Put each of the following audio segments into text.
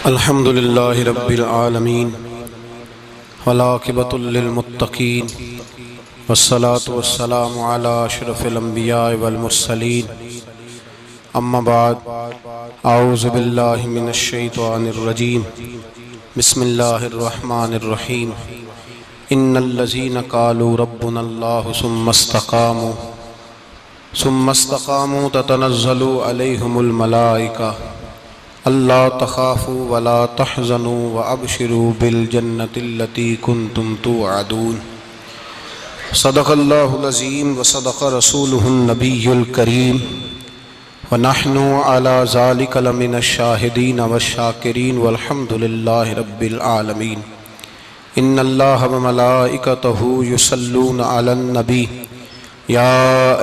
الحمد للہ رب العالمین والعاقبۃ للمتقین والصلاة والسلام علی اشرف الانبیاء والمرسلین اما بعد اعوذ باللہ من الشیطان الرجیم بسم اللہ الرحمن الرحیم ان الذین قالوا ربنا اللہ ثم استقاموا تتنزل علیہم الملائکہ اللہ تخافوا ولا تحزنوا وابشروا بالجنة التي كنتم توعدون صدق اللہ العظیم وصدق رسولہ النبی الکریم ونحن على ذلك لمن الشاہدین والشاکرین والحمد للہ رب العالمین ان اللہ وملائکتہ یصلون علی النبی یا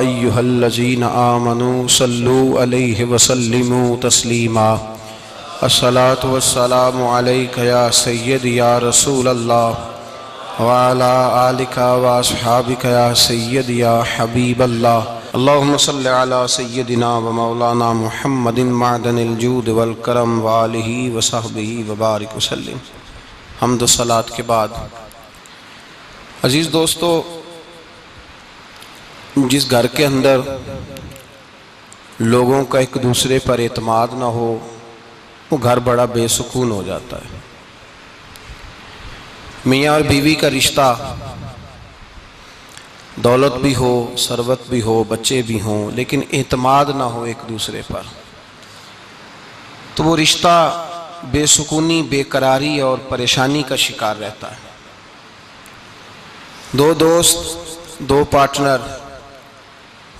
ایہا الذین آمنوا صلوا علیہ وسلموا تسلیما الصلاة والسلام علیک یا سید یا رسول اللہ وعلا آلک واصحابک یا سید یا حبیب اللہ اللہم صل علی سیدنا و مولانا محمد معدن الجود والکرم وآلہ وصحبہ وبارک وسلم۔ حمد و صلاة کے بعد عزیز دوستو، جس گھر کے اندر لوگوں کا ایک دوسرے پر اعتماد نہ ہو وہ گھر بڑا بے سکون ہو جاتا ہے۔ میاں اور بیوی کا رشتہ دولت بھی ہو، ثروت بھی ہو، بچے بھی ہوں، لیکن اعتماد نہ ہو ایک دوسرے پر تو وہ رشتہ بے سکونی، بے قراری اور پریشانی کا شکار رہتا ہے۔ دو دوست، دو پارٹنر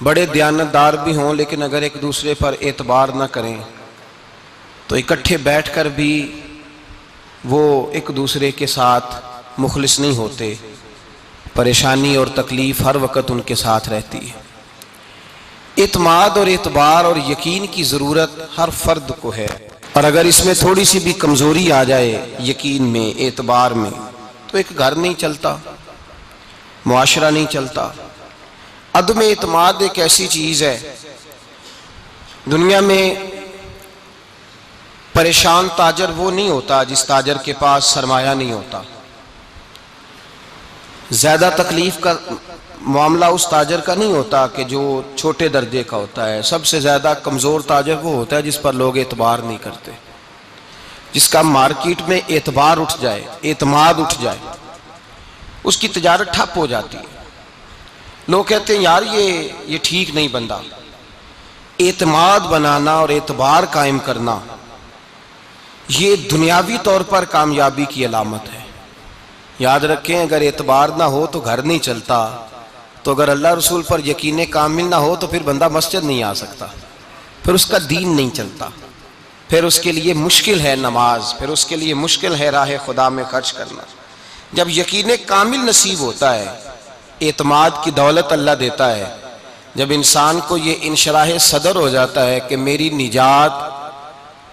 بڑے دیانتدار بھی ہوں، لیکن اگر ایک دوسرے پر اعتبار نہ کریں تو اکٹھے بیٹھ کر بھی وہ ایک دوسرے کے ساتھ مخلص نہیں ہوتے، پریشانی اور تکلیف ہر وقت ان کے ساتھ رہتی ہے۔ اعتماد اور اعتبار اور یقین کی ضرورت ہر فرد کو ہے، اور اگر اس میں تھوڑی سی بھی کمزوری آ جائے یقین میں، اعتبار میں، تو ایک گھر نہیں چلتا، معاشرہ نہیں چلتا۔ عدم اعتماد ایک ایسی چیز ہے، دنیا میں پریشان تاجر وہ نہیں ہوتا جس تاجر کے پاس سرمایہ نہیں ہوتا۔ زیادہ تکلیف کا معاملہ اس تاجر کا نہیں ہوتا کہ جو چھوٹے درجے کا ہوتا ہے۔ سب سے زیادہ کمزور تاجر وہ ہوتا ہے جس پر لوگ اعتبار نہیں کرتے، جس کا مارکیٹ میں اعتبار اٹھ جائے، اعتماد اٹھ جائے، اس کی تجارت ٹھپ ہو جاتی ہے۔ لوگ کہتے ہیں یار یہ ٹھیک نہیں بندہ۔ اعتماد بنانا اور اعتبار قائم کرنا یہ دنیاوی طور پر کامیابی کی علامت ہے۔ یاد رکھیں، اگر اعتبار نہ ہو تو گھر نہیں چلتا، تو اگر اللہ رسول پر یقین کامل نہ ہو تو پھر بندہ مسجد نہیں آ سکتا، پھر اس کا دین نہیں چلتا، پھر اس کے لیے مشکل ہے نماز، پھر اس کے لیے مشکل ہے راہ خدا میں خرچ کرنا۔ جب یقین کامل نصیب ہوتا ہے، اعتماد کی دولت اللہ دیتا ہے، جب انسان کو یہ انشراح صدر ہو جاتا ہے کہ میری نجات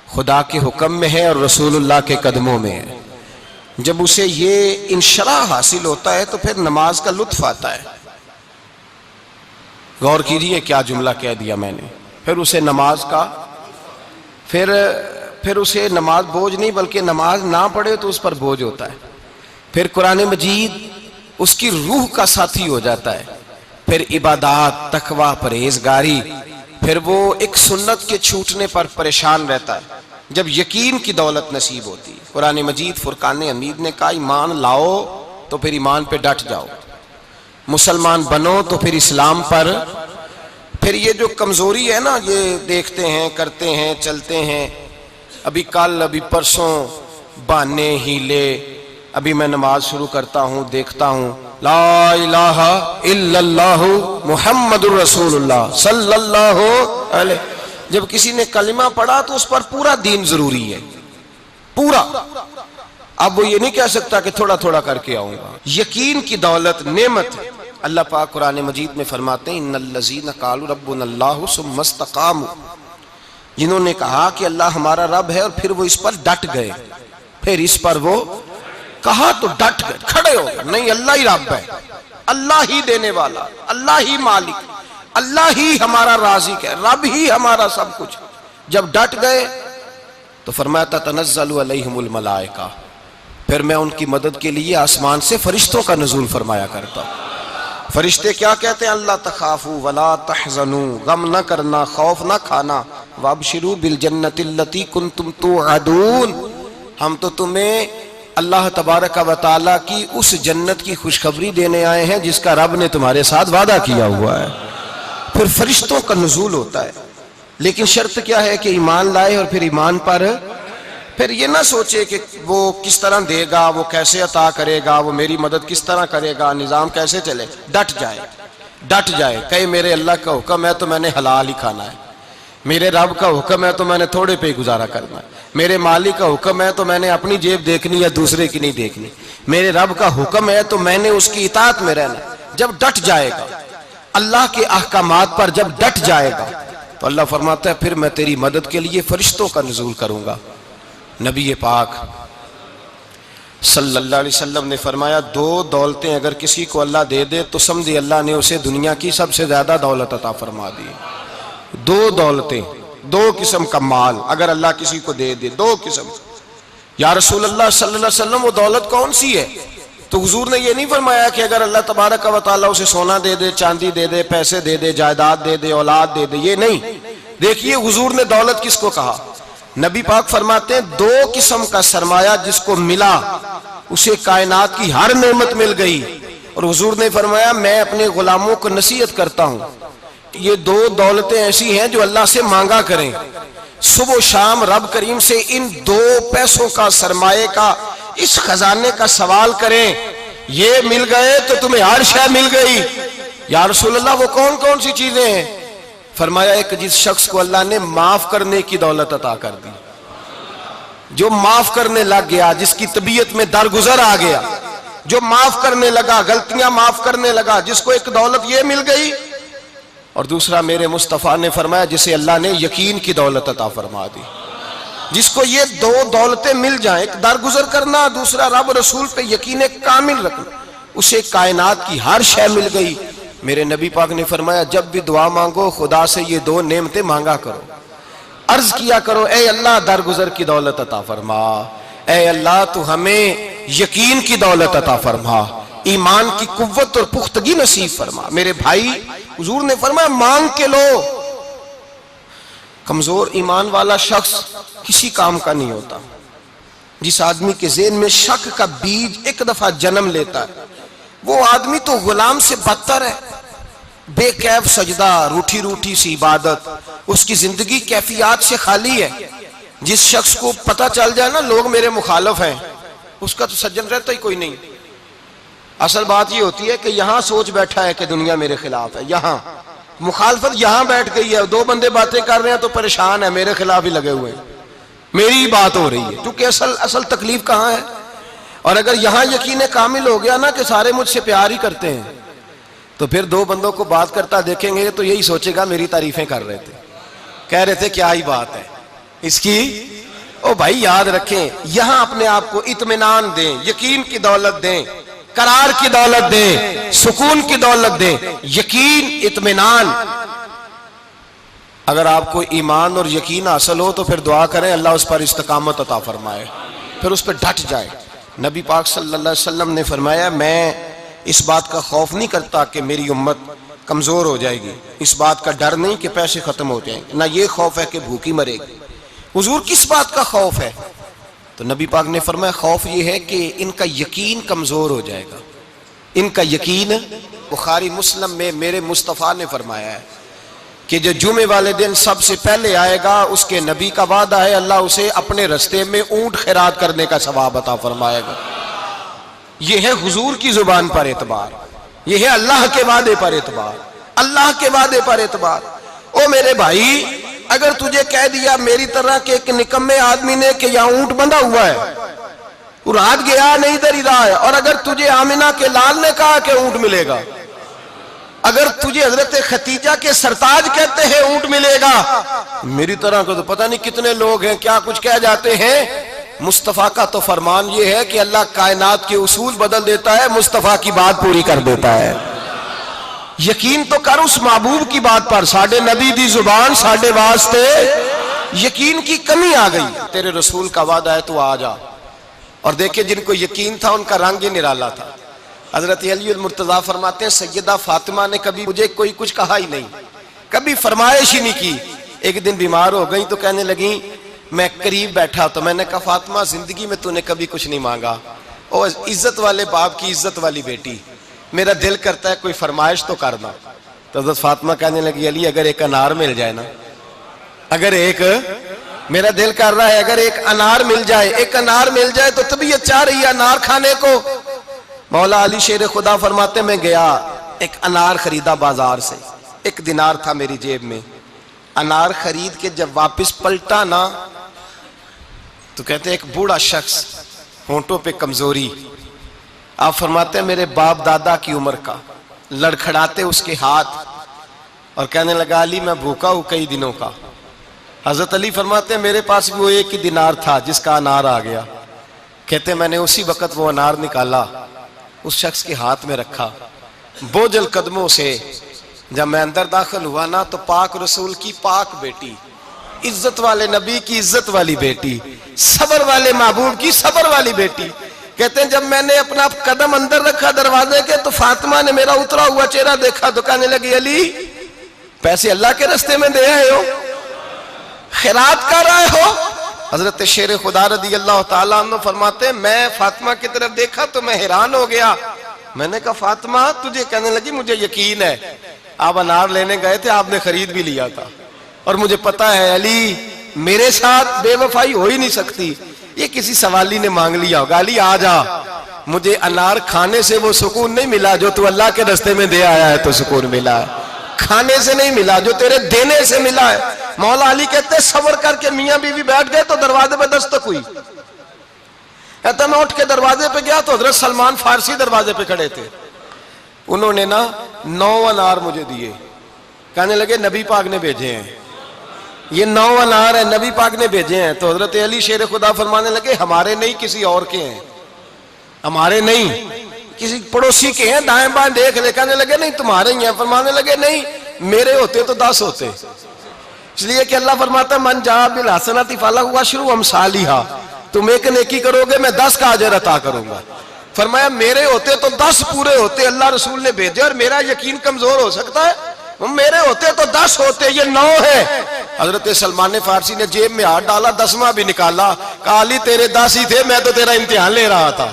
خدا کے حکم میں ہے اور رسول اللہ کے قدموں میں ہے، جب اسے یہ انشراح حاصل ہوتا ہے تو پھر نماز کا لطف آتا ہے۔ غور کیجئے کیا جملہ کہہ دیا میں نے۔ پھر اسے نماز کا پھر اسے نماز بوجھ نہیں، بلکہ نماز نہ پڑھے تو اس پر بوجھ ہوتا ہے۔ پھر قرآن مجید اس کی روح کا ساتھی ہو جاتا ہے، پھر عبادات، تقوی، پرہیزگاری، پھر وہ ایک سنت کے چھوٹنے پر پریشان رہتا ہے جب یقین کی دولت نصیب ہوتی ہے۔ قرآن مجید فرقان حمید نے کہا ایمان لاؤ تو پھر ایمان پہ ڈٹ جاؤ، مسلمان بنو تو پھر اسلام پر۔ پھر یہ جو کمزوری ہے نا، یہ دیکھتے ہیں، کرتے ہیں، چلتے ہیں، ابھی کل، ابھی پرسوں، بہانے، ہیلے، ابھی میں نماز شروع کرتا ہوں، دیکھتا ہوں لا الہ الا اللہ محمد الرسول اللہ صلی اللہ علیہ۔ جب کسی نے کلمہ پڑھا تو اس پر پورا دین ضروری ہے، پورا۔ اب وہ یہ نہیں کہہ سکتا کہ تھوڑا تھوڑا کر کے آؤں گا۔ یقین کی دولت نعمت ہے۔ اللہ پاک قرآن مجید میں فرماتے ہیں ان الذین قالوا ربنا اللہ ثم استقاموا، جنہوں نے کہا کہ اللہ ہمارا رب ہے اور پھر وہ اس پر ڈٹ گئے، پھر اس پر وہ کہا تو ڈٹ گئے، کھڑے ہو گئے، نہیں اللہ ہی رب ہے، اللہ ہی دینے والا، اللہ ہی مالک، اللہ ہی ہمارا رازق ہے، رب ہی ہمارا سب کچھ۔ جب ڈٹ گئے تو فرمایا تتنزل علیہم الملائکہ، پھر میں ان کی مدد کے لیے آسمان سے فرشتوں کا نزول فرمایا کرتا ہوں۔ فرشتے کیا کہتے ہیں؟ اللہ تخافوا ولا تحزنوا، غم نہ کرنا، خوف نہ کھانا، وابشروا بالجنۃ التی کنتم توعدون، ہم تو تمہیں اللہ تبارک و تعالیٰ کی اس جنت کی خوشخبری دینے آئے ہیں جس کا رب نے تمہارے ساتھ وعدہ کیا ہوا ہے۔ پھر فرشتوں کا نزول ہوتا ہے، لیکن شرط کیا ہے کہ ایمان لائے، اور پھر ایمان پر پھر یہ نہ سوچے کہ وہ کس طرح دے گا، وہ کیسے عطا کرے گا، وہ میری مدد کس طرح کرے گا، نظام کیسے چلے، ڈٹ جائے کہے میرے اللہ کا حکم ہے تو میں نے حلال ہی کھانا ہے، میرے رب کا حکم ہے تو میں نے تھوڑے پہ ہی گزارا کرنا ہے، میرے مالک کا حکم ہے تو میں نے اپنی جیب دیکھنی یا دوسرے کی نہیں دیکھنی، میرے رب کا حکم ہے تو میں نے اس کی اطاعت میں رہنا۔ جب ڈٹ جائے گا اللہ کے احکامات پر، جب ڈٹ جائے گا تو اللہ فرماتا ہے پھر میں تیری مدد کے لیے فرشتوں کا نزول کروں گا۔ نبی پاک صلی اللہ علیہ وسلم نے فرمایا دو دولتیں اگر کسی کو اللہ دے دے تو سمجھے اللہ نے اسے دنیا کی سب سے زیادہ دولت عطا فرما دی۔ دو دولتیں، دو قسم کا مال اگر اللہ کسی کو دے دے، دو قسم۔ یا رسول اللہ صلی اللہ علیہ وسلم وہ دولت کون سی ہے؟ تو حضور نے یہ نہیں فرمایا کہ اگر اللہ تبارک و تعالیٰ اسے سونا دے دے، چاندی دے دے، پیسے دے دے، جائیداد دے دے، اولاد دے دے، یہ نہیں۔ دیکھیے حضور نے دولت کس کو کہا؟ نبی پاک فرماتے ہیں دو قسم کا سرمایہ جس کو ملا اسے کائنات کی ہر نعمت مل گئی، اور حضور نے فرمایا میں اپنے غلاموں کو نصیحت کرتا ہوں یہ دو دولتیں ایسی ہیں جو اللہ سے مانگا کریں، صبح و شام رب کریم سے ان دو پیسوں کا، سرمایے کا، اس خزانے کا سوال کریں، یہ مل گئے تو تمہیں ہر شے مل گئی۔ یا رسول اللہ وہ کون کون سی چیزیں ہیں؟ فرمایا ایک جس شخص کو اللہ نے معاف کرنے کی دولت عطا کر دی، جو معاف کرنے لگ گیا، جس کی طبیعت میں درگزر آ گیا، جو معاف کرنے لگا، غلطیاں معاف کرنے لگا، جس کو ایک دولت یہ مل گئی۔ اور دوسرا میرے مصطفیٰ نے فرمایا جسے اللہ نے یقین کی دولت عطا فرما دی، جس کو یہ دو دولتیں مل جائیں، ایک درگزر کرنا، دوسرا رب رسول پہ یقین کامل رکھنا، اسے کائنات کی ہر شے مل گئی۔ میرے نبی پاک نے فرمایا جب بھی دعا مانگو خدا سے یہ دو نعمتیں مانگا کرو، عرض کیا کرو اے اللہ درگزر کی دولت عطا فرما، اے اللہ تو ہمیں یقین کی دولت عطا فرما، ایمان کی قوت اور پختگی نصیب فرما۔ میرے بھائی حضور نے فرمایا مانگ کے لو۔ کمزور ایمان والا شخص کسی کام کا نہیں ہوتا۔ جس آدمی کے ذہن میں شک کا بیج ایک دفعہ جنم لیتا ہے وہ آدمی تو غلام سے بدتر ہے، بے کیف سجدہ، روٹھی روٹھی سی عبادت، اس کی زندگی کیفیات سے خالی ہے۔ جس شخص کو پتہ چل جائے نا لوگ میرے مخالف ہیں، اس کا تو سجن رہتا ہی کوئی نہیں۔ اصل بات یہ ہوتی ہے کہ یہاں سوچ بیٹھا ہے کہ دنیا میرے خلاف ہے، یہاں مخالفت یہاں بیٹھ گئی ہے، دو بندے باتیں کر رہے ہیں تو پریشان ہے، میرے خلاف ہی لگے ہوئے ہیں، میری ہی بات ہو رہی ہے، کیونکہ اصل تکلیف کہاں ہے؟ اور اگر یہاں یقین کامل ہو گیا نا کہ سارے مجھ سے پیار ہی کرتے ہیں، تو پھر دو بندوں کو بات کرتا دیکھیں گے تو یہی سوچے گا میری تعریفیں کر رہے تھے، کہہ رہے تھے کیا ہی بات ہے اس کی۔ او بھائی یاد رکھیں، یہاں اپنے آپ کو اطمینان دیں، یقین کی دولت دیں، قرار کی دولت دیں، سکون کی دولت دیں، یقین، اطمینان۔ اگر آپ کو ایمان اور یقین حاصل ہو تو پھر دعا کریں اللہ اس پر استقامت عطا فرمائے، پھر اس پہ ڈٹ جائے۔ نبی پاک صلی اللہ علیہ وسلم نے فرمایا میں اس بات کا خوف نہیں کرتا کہ میری امت کمزور ہو جائے گی، اس بات کا ڈر نہیں کہ پیسے ختم ہو جائیں گے، نہ یہ خوف ہے کہ بھوکی مرے گی۔ حضور کس بات کا خوف ہے؟ تو نبی پاک نے فرمایا خوف یہ ہے کہ ان کا یقین کمزور ہو جائے گا، ان کا یقین۔ بخاری مسلم میں میرے مصطفیٰ نے فرمایا ہے کہ جو جمعے والے دن سب سے پہلے آئے گا اس کے نبی کا وعدہ ہے اللہ اسے اپنے رستے میں اونٹ خیرات کرنے کا ثواب عطا فرمائے گا۔ یہ ہے حضور کی زبان پر اعتبار، یہ ہے اللہ کے وعدے پر اعتبار، اللہ کے وعدے پر اعتبار۔ او میرے بھائی اگر تجھے کہہ دیا میری طرح کے ایک نکمے آدمی نے کہ یہاں اونٹ بندھا ہوا ہے، رات گیا نہیں ادھر ہی رہا ہے، اور اگر تجھے آمنہ کے لال نے کہا کہ اونٹ ملے گا، اگر تجھے حضرت ختیجہ کے سرتاج کہتے ہیں اونٹ ملے گا، میری طرح کو تو پتہ نہیں کتنے لوگ ہیں کیا کچھ کہہ جاتے ہیں۔ مصطفیٰ کا تو فرمان یہ ہے کہ اللہ کائنات کے اصول بدل دیتا ہے، مصطفیٰ کی بات پوری کر دیتا ہے۔ یقین تو کر اس محبوب کی بات پر، ساڈے نبی دی زبان ساڈے واسطے یقین کی کمی آ گئی، تیرے رسول کا وعدہ ہے تو آ جا۔ اور دیکھیں جن کو یقین تھا ان کا رنگ ہی نرالا تھا۔ حضرت علی المرتضیٰ فرماتے ہیں سیدہ فاطمہ نے کبھی مجھے کوئی کچھ کہا ہی نہیں، کبھی فرمائش ہی نہیں کی۔ ایک دن بیمار ہو گئی تو کہنے لگیں، میں قریب بیٹھا تو میں نے کہا فاطمہ زندگی میں تو نے کبھی کچھ نہیں مانگا، اور عزت والے باپ کی عزت والی بیٹی، میرا دل کرتا ہے کوئی فرمائش تو کرنا۔ تو حضرت فاطمہ کہنے لگی علی اگر ایک انار مل جائے نا، اگر ایک، میرا دل کر رہا ہے اگر ایک انار مل جائے، ایک انار مل جائے تو طبیعت چاہ رہی ہے انار کھانے کو۔ مولا علی شیر خدا فرماتے میں گیا ایک انار خریدا بازار سے، 1 دینار تھا میری جیب میں، انار خرید کے جب واپس پلٹا نا تو کہتے ایک بوڑھا شخص، ہونٹوں پہ کمزوری، آپ فرماتے ہیں میرے باپ دادا کی عمر کا، لڑکھڑاتے اس کے ہاتھ اور کہنے لگا علی میں بھوکا ہوں کئی دنوں کا۔ حضرت علی فرماتے ہیں میرے پاس بھی وہ 1 ہی دینار تھا جس کا انار آ گیا۔ کہتے ہیں میں نے اسی وقت وہ انار نکالا، اس شخص کے ہاتھ میں رکھا، بوجھل قدموں سے جب میں اندر داخل ہوا نا تو پاک رسول کی پاک بیٹی، عزت والے نبی کی عزت والی بیٹی، صبر والے محبوب کی صبر والی بیٹی، کہتے ہیں جب میں نے اپنا قدم اندر رکھا دروازے کے تو فاطمہ نے میرا اترا ہوا چہرہ دیکھا تو کہنے لگی علی پیسے اللہ کے راستے میں دے آئے ہو، خیرات کر رہے ہو؟ حضرت شیر خدا رضی اللہ تعالیٰ عنہ فرماتے ہیں میں فاطمہ کی طرف دیکھا تو میں حیران ہو گیا، میں نے کہا فاطمہ تجھے؟ کہنے لگی مجھے یقین ہے آپ انار لینے گئے تھے، آپ نے خرید بھی لیا تھا، اور مجھے پتا ہے علی میرے ساتھ بے وفائی ہو ہی نہیں سکتی، یہ کسی سوالی نے مانگ لیا ہوگا، علی آ جا، مجھے انار کھانے سے وہ سکون نہیں ملا جو تو اللہ کے راستے میں دے آیا ہے تو سکون ملا ہے، کھانے سے نہیں ملا جو تیرے دینے سے ملا ہے۔ مولا علی کہتے ہیں صبر کر کے میاں بیوی بیٹھ گئے تو دروازے پہ دستک ہوئی، کہتا میں اٹھ کے دروازے پہ گیا تو حضرت سلمان فارسی دروازے پہ کھڑے تھے، انہوں نے نا 9 انار مجھے دیے، کہنے لگے نبی پاک نے بھیجے ہیں، یہ 9 انار ہیں نبی پاک نے بھیجے ہیں۔ تو حضرت علی شیر خدا فرمانے لگے ہمارے نہیں کسی اور کے ہیں، ہمارے نہیں کسی پڑوسی کے ہیں، دائیں بائیں دیکھ لے، کہنے لگے نہیں تمہارے ہی ہیں، فرمانے لگے نہیں میرے ہوتے تو 10 ہوتے، اس لیے کہ اللہ فرماتا ہے من جاء بالحسنۃ فلہ عشر امثالھا، تم ایک نیکی کرو گے میں 10 کا اجر عطا کروں گا۔ فرمایا میرے ہوتے تو 10 پورے ہوتے، اللہ رسول نے بھیجے اور میرا یقین کمزور ہو سکتا ہے، میرے ہوتے تو 10 ہوتے، یہ 9 ہے۔ حضرت سلمان فارسی نے جیب میں ہاتھ ڈالا، 10واں بھی نکالا، کہا علی تیرے 10 ہی تھے، میں تو تیرا امتحان لے رہا تھا،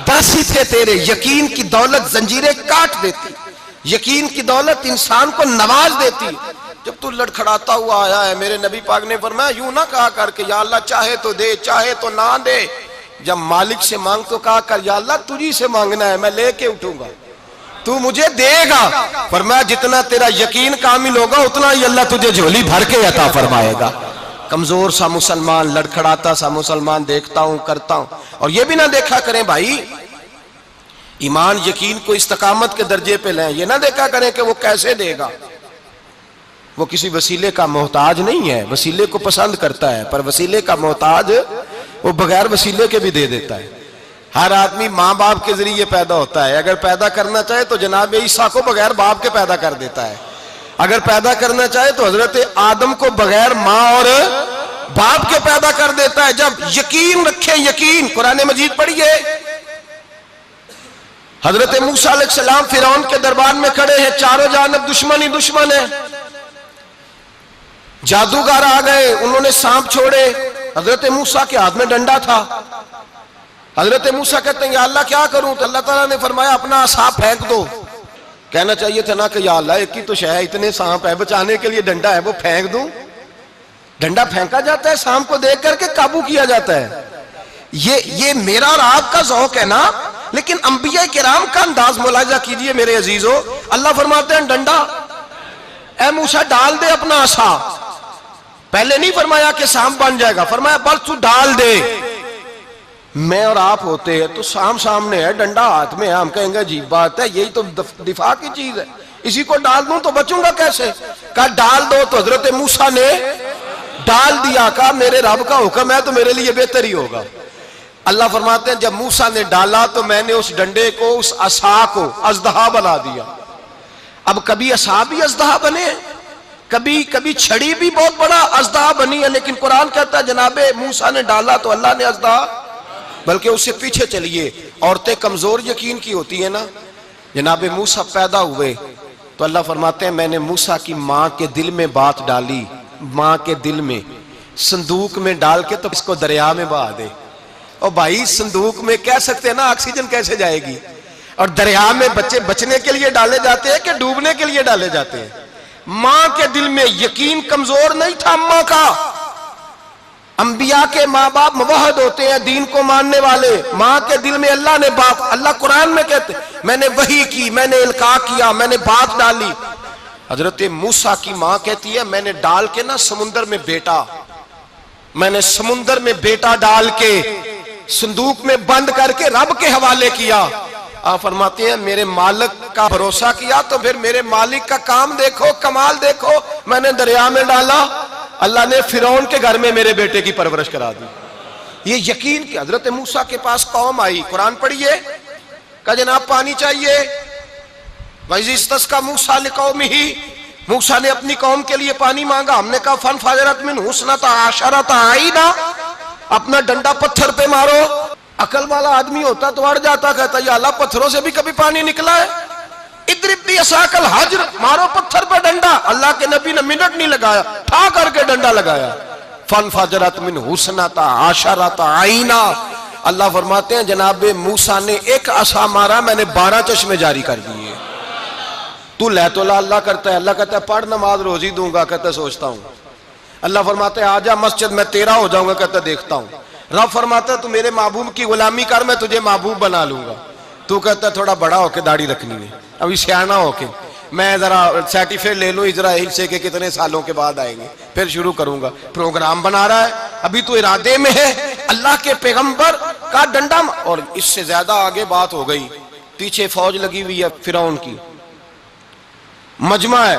10 ہی تھے تیرے۔ یقین کی دولت زنجیریں کاٹ دیتی، یقین کی دولت انسان کو نواز دیتی۔ جب تو لڑکھڑاتا ہوا آیا ہے، میرے نبی پاک نے فرمایا یوں نہ کہا کر کہ یا اللہ چاہے تو دے چاہے تو نہ دے، جب مالک سے مانگ تو کہا کر یا اللہ تجھی سے مانگنا ہے، میں لے کے اٹھوں گا، تو مجھے دے گا۔ فرمایا جتنا تیرا یقین کامل ہوگا اتنا ہی اللہ تجھے جھولی بھر کے عطا فرمائے گا۔ کمزور سا مسلمان، لڑکھڑاتا سا مسلمان دیکھتا ہوں کرتا ہوں، اور یہ بھی نہ دیکھا کریں بھائی ایمان یقین کو استقامت کے درجے پہ لیں، یہ نہ دیکھا کریں کہ وہ کیسے دے گا، وہ کسی وسیلے کا محتاج نہیں ہے، وسیلے کو پسند کرتا ہے، پر وسیلے کا محتاج وہ بغیر وسیلے کے بھی دے دیتا ہے۔ ہر آدمی ماں باپ کے ذریعے پیدا ہوتا ہے، اگر پیدا کرنا چاہے تو جناب عیسیٰ کو بغیر باپ کے پیدا کر دیتا ہے، اگر پیدا کرنا چاہے تو حضرت آدم کو بغیر ماں اور باپ کے پیدا کر دیتا ہے۔ جب یقین رکھیں، یقین، قرآن مجید پڑھیے، حضرت موسیٰ علیہ السلام فرعون کے دربار میں کھڑے ہیں، چاروں جانب دشمن ہی دشمن ہے، جادوگر آ گئے، انہوں نے سانپ چھوڑے، حضرت موسیٰ کے ہاتھ میں ڈنڈا تھا، حضرت موسیٰ کہتے ہیں یا اللہ کیا کروں؟ تو اللہ تعالیٰ نے فرمایا اپنا عصا پھینک دو، کہنا چاہیے تھا نا کہ یا اللہ ایک ہی تو شے ہے، اتنے سانپ ہے، بچانے کے لیے ڈنڈا ہے وہ پھینک دوں؟ ڈنڈا پھینکا جاتا ہے، سانپ کو دیکھ کر کے قابو کیا جاتا ہے، یہ میرا اور آپ کا ذوق ہے نا، لیکن انبیاء کرام کا انداز ملاحظہ کیجئے میرے عزیزو، اللہ فرماتے ہیں ڈنڈا، اے موسیٰ ڈال دے اپنا عصا، پہلے نہیں فرمایا کہ سانپ بن جائے گا، فرمایا بس تو ڈال دے۔ میں اور آپ ہوتے ہیں تو سانپ سامنے ہے، ڈنڈا ہاتھ میں ہے، ہم کہیں گے عجیب بات ہے، یہی تو دفاع کی چیز ہے، اسی کو ڈال دوں تو بچوں گا کیسے؟ کہا ڈال دو، تو حضرت موسیٰ نے ڈال دیا، کہا میرے رب کا حکم ہے تو میرے لیے بہتر ہی ہوگا۔ اللہ فرماتے ہیں جب موسیٰ نے ڈالا تو میں نے اس ڈنڈے کو، اس عصا کو اژدہا بنا دیا۔ اب کبھی عصا بھی اژدہا بنے، کبھی کبھی چھڑی بھی بہت بڑا اژدہا بنی ہے، لیکن قرآن کہتا ہے جناب موسیٰ نے ڈالا تو اللہ نے اژدہا، بلکہ اس سے پیچھے چلیے، عورتیں کمزور یقین کی ہوتی ہیں نا. جناب موسیٰ پیدا ہوئے تو اللہ فرماتے ہیں میں نے موسیٰ کی ماں کے دل میں بات ڈالی، ماں کے دل میں صندوق میں ڈال کے تو اس کو دریا میں بہا دے. اور بھائی صندوق میں کہہ سکتے ہیں نا آکسیجن کیسے جائے گی، اور دریا میں بچے بچنے کے لیے ڈالے جاتے ہیں کہ ڈوبنے کے لیے ڈالے جاتے ہیں. ماں کے دل میں یقین کمزور نہیں تھا اماں کا. انبیاء کے ماں باپ موحد ہوتے ہیں، دین کو ماننے والے. ماں کے دل میں اللہ نے بات، اللہ قرآن میں کہتے میں نے وحی کی، میں نے القاء کیا، میں نے بات ڈالی. حضرت موسیٰ کی ماں کہتی ہے میں نے ڈال کے نا سمندر میں بیٹا، میں نے سمندر میں بیٹا ڈال کے صندوق میں بند کر کے رب کے حوالے کیا. آپ فرماتے ہیں میرے مالک کا بھروسہ کیا تو پھر میرے مالک کا کام دیکھو، کمال دیکھو. میں نے دریا میں ڈالا، اللہ نے فرعون کے گھر میں میرے بیٹے کی پرورش کرا دی. یہ یقین کہ حضرت موسیٰ کے پاس قوم آئی، قرآن پڑھیے، کہا جناب پانی چاہیے. وَإِذِ اسْتَسْقَىٰ مُوسَىٰ لِقَوْمِهِ، موسیٰ نے اپنی قوم کے لیے پانی مانگا. ہم نے کہا فَانْفَجَرَتْ مِنْهُ اثْنَتَا عَشَرَةَ عَيْنًا، اپنا ڈنڈا پتھر پہ مارو. عقل والا آدمی ہوتا تو اڑ جاتا، کہتا یا اللہ پتھروں سے بھی کبھی پانی نکلا ہے. اضرب بعصاک الحجر، مارو پتھر پہ ڈنڈا. اللہ کے نبی نے منٹ نہیں لگایا، ٹھا کر کے ڈنڈا لگایا. فَانْفَجَرَتْ مِنْهُ اثْنَتَا عَشَرَةَ عَيْنًا. اللہ فرماتے ہیں جناب موسیٰ نے ایک عصا مارا، میں نے 12 چشمے جاری کر دیے. تو لے تو اللہ کرتا ہے، اللہ کہتا ہے پڑھ نماز روزی دوں گا، کہتا ہے سوچتا ہوں. اللہ فرماتا ہے آجا مسجد میں تیرا ہو جاؤں گا، کہتا ہے دیکھتا ہوں. رب فرماتا ہے تو میرے محبوب کی غلامی کر، میں تجھے محبوب بنا لوں گا. تو کہتا ہے تھوڑا بڑا ہو کے داڑھی رکھنی ہے، ابھی سیانا ہو کے میں ذرا سرٹیفکیٹ لے لوں اسرائیل سے کہ کتنے سالوں کے بعد آئیں گے، پھر شروع کروں گا. پروگرام بنا رہا ہے، ابھی تو ارادے میں ہے. اللہ کے پیغمبر کا ڈنڈا، اور اس سے زیادہ آگے بات ہو گئی. پیچھے فوج لگی ہوئی ہے فرعون کی، مجمع ہے،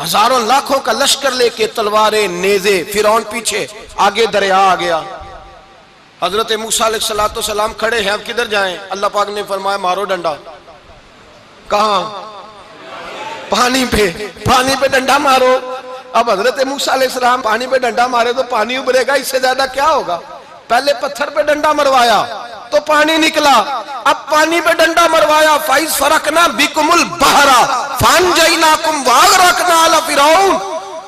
ہزاروں لاکھوں کا لشکر لے کے، تلواریں نیزے، فرعون پیچھے، آگے دریا آ گیا. حضرت موسیٰ علیہ السلام کھڑے ہیں، اب کدھر جائیں؟ اللہ پاک نے فرمایا مارو ڈنڈا. کہاں؟ پانی پہ ڈنڈا مارو. اب حضرت موسیٰ علیہ السلام پانی پہ ڈنڈا مارے تو پانی ابھرے گا، اس سے زیادہ کیا ہوگا؟ پہلے پتھر پہ ڈنڈا مروایا تو پانی نکلا، اب پانی پہ ڈنڈا مروایا. فَإِذْ فَرَقْنَا بِكُمُ الْبَحْرَ فَأَنْجَيْنَاكُمْ وَأَغْرَقْنَا آلَ فِرْعَوْنَ.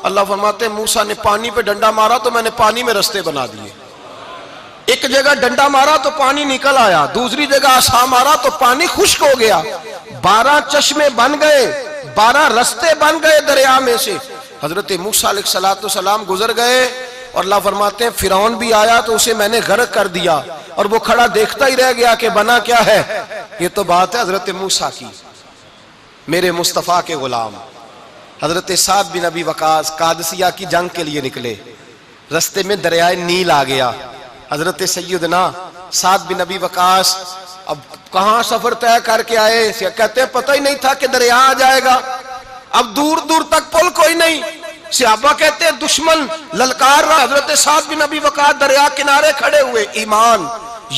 اللہ فرماتے ہیں موسیٰ نے پانی پہ ڈنڈا مارا تو میں نے پانی میں رستے بنا دیے. ایک جگہ ڈنڈا مارا تو پانی نکل آیا، دوسری جگہ عصا مارا تو پانی خشک ہو گیا. 12 چشمے بن گئے، 12 رستے بن گئے دریا میں سے. حضرت موسیٰ علیہ السلام گزر گئے اور اللہ فرماتے ہیں فرعون بھی آیا تو اسے میں نے غرق کر دیا، اور وہ کھڑا دیکھتا ہی رہ گیا کہ بنا کیا ہے. یہ تو بات ہے حضرت موسیٰ کی، میرے مصطفیٰ کے غلام. حضرت سعد بن ابی وقاص قادسیہ کی جنگ کے لیے نکلے، رستے میں دریائے نیل آ گیا. حضرت سیدنا سعد بن ابی وقاص اب کہاں سفر طے کر کے آئے، کہتے ہیں پتہ ہی نہیں تھا کہ دریا آ جائے گا. اب دور دور تک پل کوئی نہیں. صحابہ کہتے ہیں دشمن للکار رہا، حضرت سعد بن ابی وقاص دریا کنارے کھڑے ہوئے، ایمان،